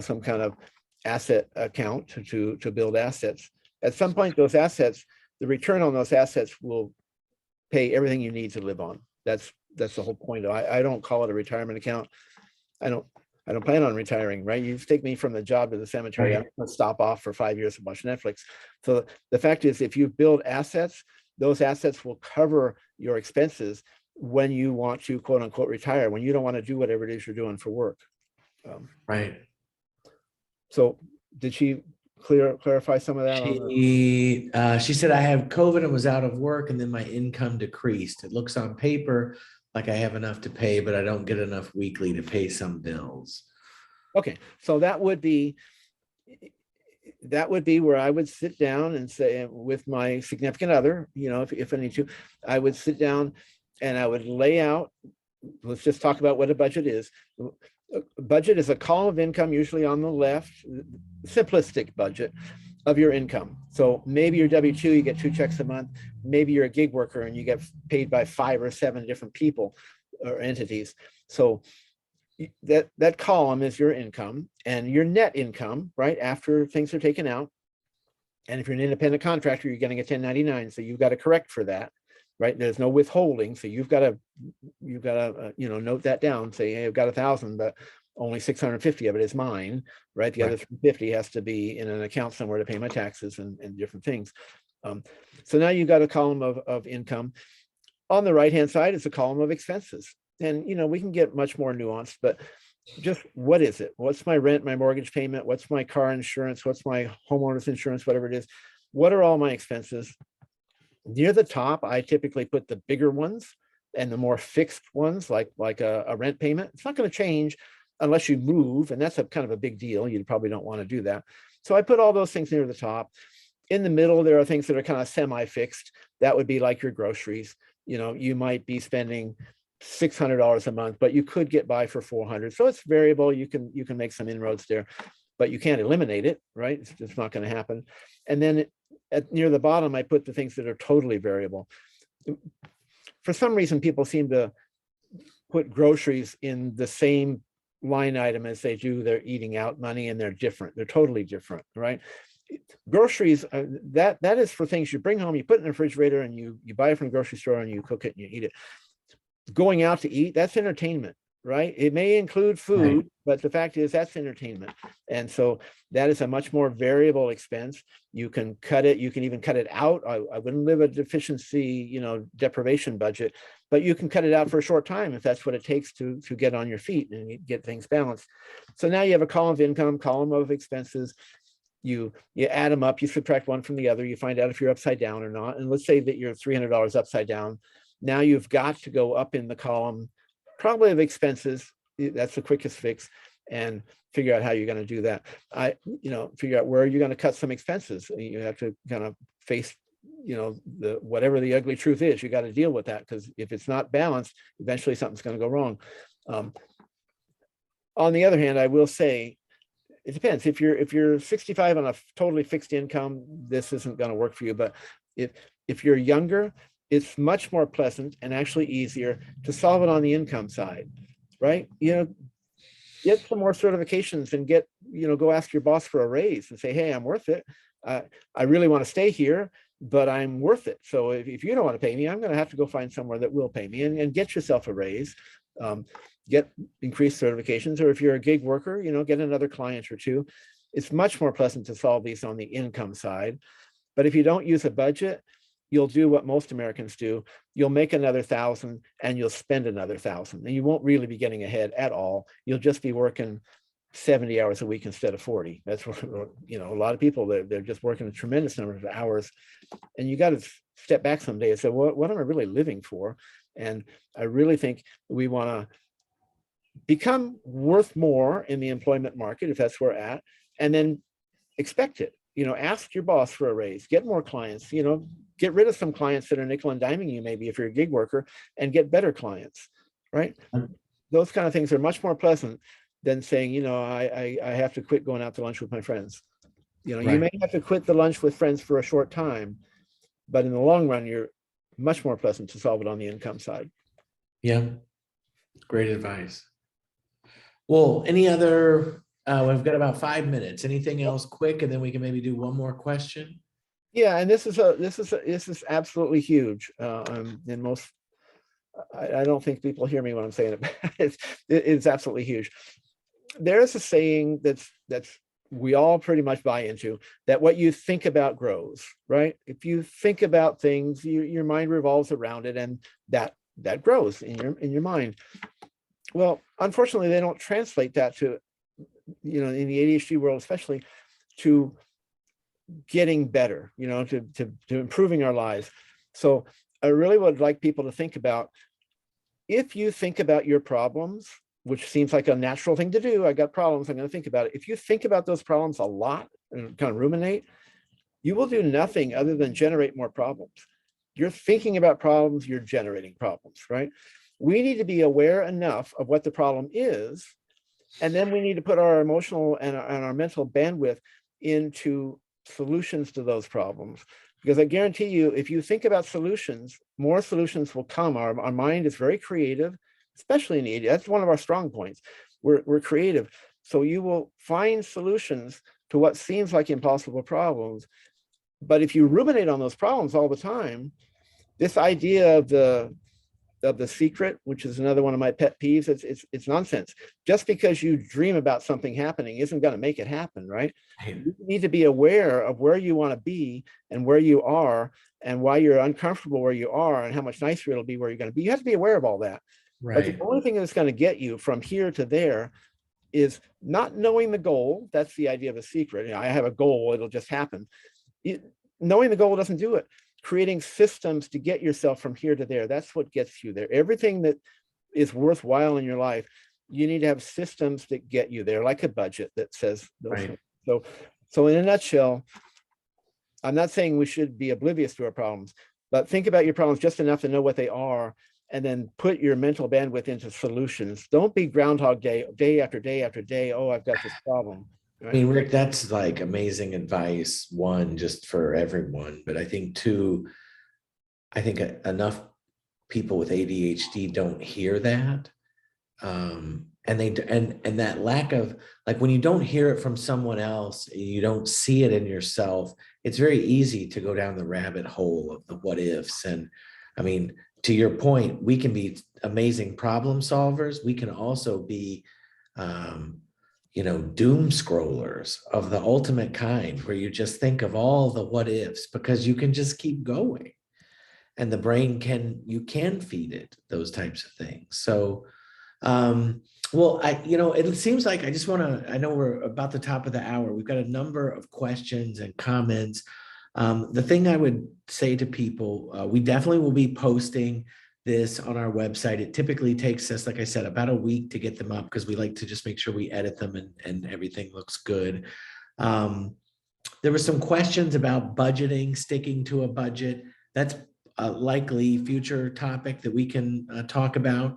some kind of asset account to build assets. At some point, those assets, the return on those assets will pay everything you need to live on. That's the whole point. I don't call it a retirement account. I don't plan on retiring, right? You take me from the job to the cemetery. Right. I'm going to stop off for 5 years and watch Netflix. So the fact is, if you build assets, those assets will cover your expenses when you want to, quote unquote, retire, when you don't want to do whatever it is you're doing for work. Right. So did she clarify some of that? She said, I have COVID and was out of work, and then my income decreased. It looks on paper like I have enough to pay, but I don't get enough weekly to pay some bills. Okay, so that would be where I would sit down and say, with my significant other, if I need to, I would sit down and I would lay out, let's just talk about what a budget is. A budget is a column of income, usually on the left, simplistic budget of your income. So maybe you're W-2, you get 2 checks a month. Maybe you're a gig worker and you get paid by 5 or 7 different people or entities. So that column is your income and your net income, right, after things are taken out. And if you're an independent contractor, you're getting a 1099, so you've got to correct for that, right? There's no withholding, so you've got to note that down. Say, hey, I've got 1,000, but only 650 of it is mine, right? The other 350 has to be in an account somewhere to pay my taxes and different things. So now you've got a column of income. On the right-hand side is a column of expenses. And, we can get much more nuanced, but just what is it? What's my rent, my mortgage payment? What's my car insurance? What's my homeowner's insurance, whatever it is? What are all my expenses? Near the top, I typically put the bigger ones and the more fixed ones, like a rent payment. It's not going to change unless you move, and that's a kind of a big deal. You probably don't want to do that. So I put all those things near the top. In the middle, there are things that are kind of semi-fixed. That would be like your groceries. You might be spending $600 a month, but you could get by for $400. So it's variable. You can make some inroads there, but you can't eliminate it, right? It's just not going to happen. And then near the bottom, I put the things that are totally variable. For some reason, people seem to put groceries in the same line item as they do their eating out money, and they're different. They're totally different, right? Groceries, that is for things you bring home, you put in the refrigerator, and you buy it from the grocery store and you cook it and you eat it. Going out to eat, that's entertainment, right? It may include food, right, but the fact is that's entertainment. And so that is a much more variable expense. You can cut it, you can even cut it out. I wouldn't live a deficiency, deprivation budget, but you can cut it out for a short time if that's what it takes to get on your feet and get things balanced. So now you have a column of income, column of expenses. You add them up, you subtract one from the other, you find out if you're upside down or not. And let's say that you're $300 upside down. Now you've got to go up in the column, probably of expenses. That's the quickest fix, and figure out how you're going to do that. Figure out where you're going to cut some expenses. You have to kind of face, whatever the ugly truth is. You got to deal with that, because if it's not balanced, eventually something's going to go wrong. On the other hand, I will say, it depends. If you're 65 on a totally fixed income, this isn't going to work for you. But if you're younger, it's much more pleasant and actually easier to solve it on the income side, right? Get some more certifications and go ask your boss for a raise and say, hey, I'm worth it. I really want to stay here, but I'm worth it. So if you don't want to pay me, I'm going to have to go find somewhere that will pay me, and get yourself a raise, get increased certifications. Or if you're a gig worker, get another client or two. It's much more pleasant to solve these on the income side. But if you don't use a budget, you'll do what most Americans do. You'll make another 1,000 and you'll spend another 1,000, and you won't really be getting ahead at all. You'll just be working 70 hours a week instead of 40. That's what, a lot of people, they're just working a tremendous number of hours, and you got to step back someday and say, what am I really living for? And I really think we want to become worth more in the employment market, if that's where we're at, and then expect it. Ask your boss for a raise, get more clients, get rid of some clients that are nickel and diming you, maybe if you're a gig worker, and get better clients, right? Those kind of things are much more pleasant than saying, I have to quit going out to lunch with my friends. You may have to quit the lunch with friends for a short time, but in the long run, you're much more pleasant to solve it on the income side. Yeah, great advice. Well, any other, we've got about 5 minutes. Anything else quick, and then we can maybe do one more question. Yeah, and this is absolutely huge. And most, I don't think people hear me when I'm saying it. It's absolutely huge. There's a saying that's we all pretty much buy into, that what you think about grows, right? If you think about things, your mind revolves around it, and that grows in your mind. Well, unfortunately, they don't translate that to, in the ADHD world, especially, to getting better, to improving our lives. So I really would like people to think about, if you think about your problems, which seems like a natural thing to do, I got problems, I'm going to think about it. If you think about those problems a lot and kind of ruminate, you will do nothing other than generate more problems. You're thinking about problems, you're generating problems, right? We need to be aware enough of what the problem is, and then we need to put our emotional and our mental bandwidth into solutions to those problems. Because I guarantee you, if you think about solutions, more solutions will come. Our mind is very creative, especially in the ADHD. That's one of our strong points. We're creative. So you will find solutions to what seems like impossible problems. But if you ruminate on those problems all the time, this idea of the secret, which is another one of my pet peeves, it's nonsense. Just because you dream about something happening isn't going to make it happen, right? You need to be aware of where you want to be and where you are, and why you're uncomfortable where you are, and how much nicer it'll be where you're going to be. You have to be aware of all that. Right. But the only thing that's going to get you from here to there is not knowing the goal. That's the idea of a secret. I have a goal, it'll just happen. Knowing the goal doesn't do it. Creating systems to get yourself from here to there, that's what gets you there. Everything that is worthwhile in your life, you need to have systems that get you there, like a budget that says those things. So in a nutshell, I'm not saying we should be oblivious to our problems, but think about your problems just enough to know what they are, and then put your mental bandwidth into solutions. Don't be Groundhog day after day after day. Oh, I've got this problem. Right? I mean, Rick, that's like amazing advice. One, just for everyone, but I think two, I think enough people with ADHD don't hear that. And that lack of, like, when you don't hear it from someone else, you don't see it in yourself, it's very easy to go down the rabbit hole of the what ifs. And I mean, to your point, we can be amazing problem solvers. We can also be, doom scrollers of the ultimate kind, where you just think of all the what ifs, because you can just keep going, and the brain you can feed it those types of things. So, well, it seems like I know we're about the top of the hour. We've got a number of questions and comments. The thing I would say to people, we definitely will be posting this on our website. It typically takes us, like I said, about a week to get them up, because we like to just make sure we edit them and everything looks good. There were some questions about budgeting, sticking to a budget. That's a likely future topic that we can talk about.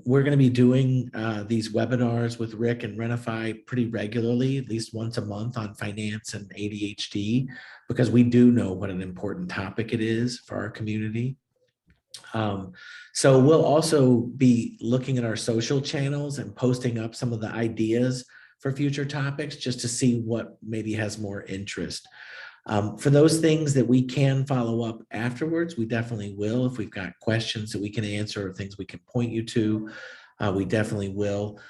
We're going to be doing these webinars with Rick and Rena-Fi pretty regularly, at least once a month, on finance and ADHD, because we do know what an important topic it is for our community. So we'll also be looking at our social channels and posting up some of the ideas for future topics, just to see what maybe has more interest. For those things that we can follow up afterwards, we definitely will. If we've got questions that we can answer or things we can point you to, we definitely will.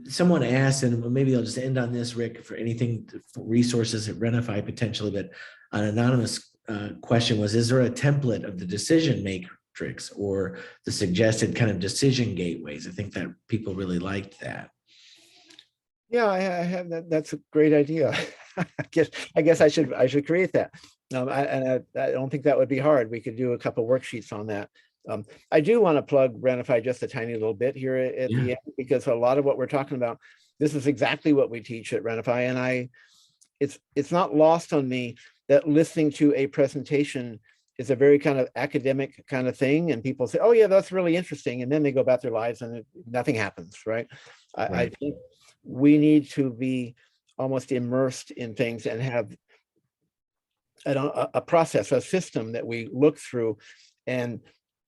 someone asked, and maybe I'll just end on this, Rick, for anything, for resources at Rena-Fi potentially, but an anonymous question was, is there a template of the decision matrix or the suggested kind of decision gateways? I think that people really liked that. Yeah, I have that. That's a great idea. I guess I should create that. I don't think that would be hard. We could do a couple worksheets on that. I do want to plug Rena-Fi just a tiny little bit here at the end, because a lot of what we're talking about, this is exactly what we teach at Rena-Fi, and it's not lost on me that listening to a presentation is a very kind of academic kind of thing, and people say, "Oh yeah, that's really interesting," and then they go about their lives and nothing happens, right? I think we need to be almost immersed in things and have a process, a system that we look through and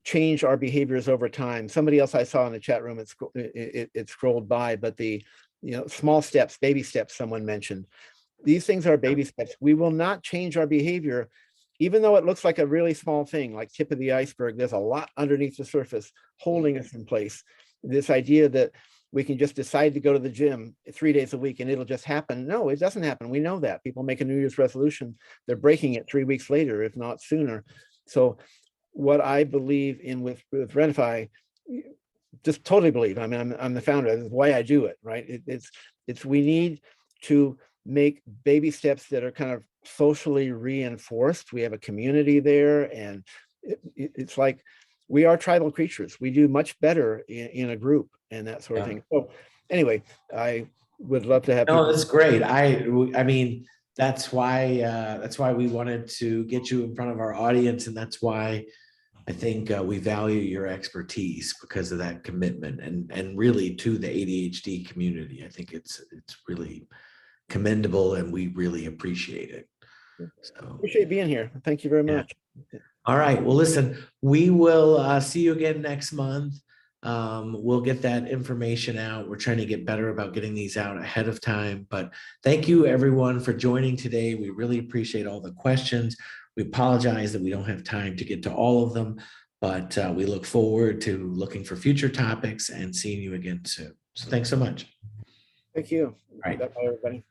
change our behaviors over time. Somebody else I saw in the chat room, it scrolled by, but the small steps, baby steps, someone mentioned. These things are baby steps. We will not change our behavior, even though it looks like a really small thing, like tip of the iceberg. There's a lot underneath the surface holding us in place. This idea that we can just decide to go to the gym 3 days a week and it'll just happen. No, it doesn't happen. We know that. People make a New Year's resolution. They're breaking it 3 weeks later, if not sooner. So what I believe in with Rena-Fi, just totally believe. I mean, I'm the founder. That's why I do it, right? It's we need to make baby steps that are kind of socially reinforced. We have a community there, and it's like we are tribal creatures. We do much better in a group and that sort of thing. So anyway, I would love to have. No, that's great. I mean, that's why we wanted to get you in front of our audience, and that's why I think we value your expertise because of that commitment, and really to the ADHD community. I think it's really commendable, and we really appreciate it. So appreciate being here. Thank you very much. All right. Well, listen, we will see you again next month. We'll get that information out. We're trying to get better about getting these out ahead of time. But thank you, everyone, for joining today. We really appreciate all the questions. We apologize that we don't have time to get to all of them, but we look forward to looking for future topics and seeing you again soon. So thanks so much. Thank you. All right. Bye, everybody.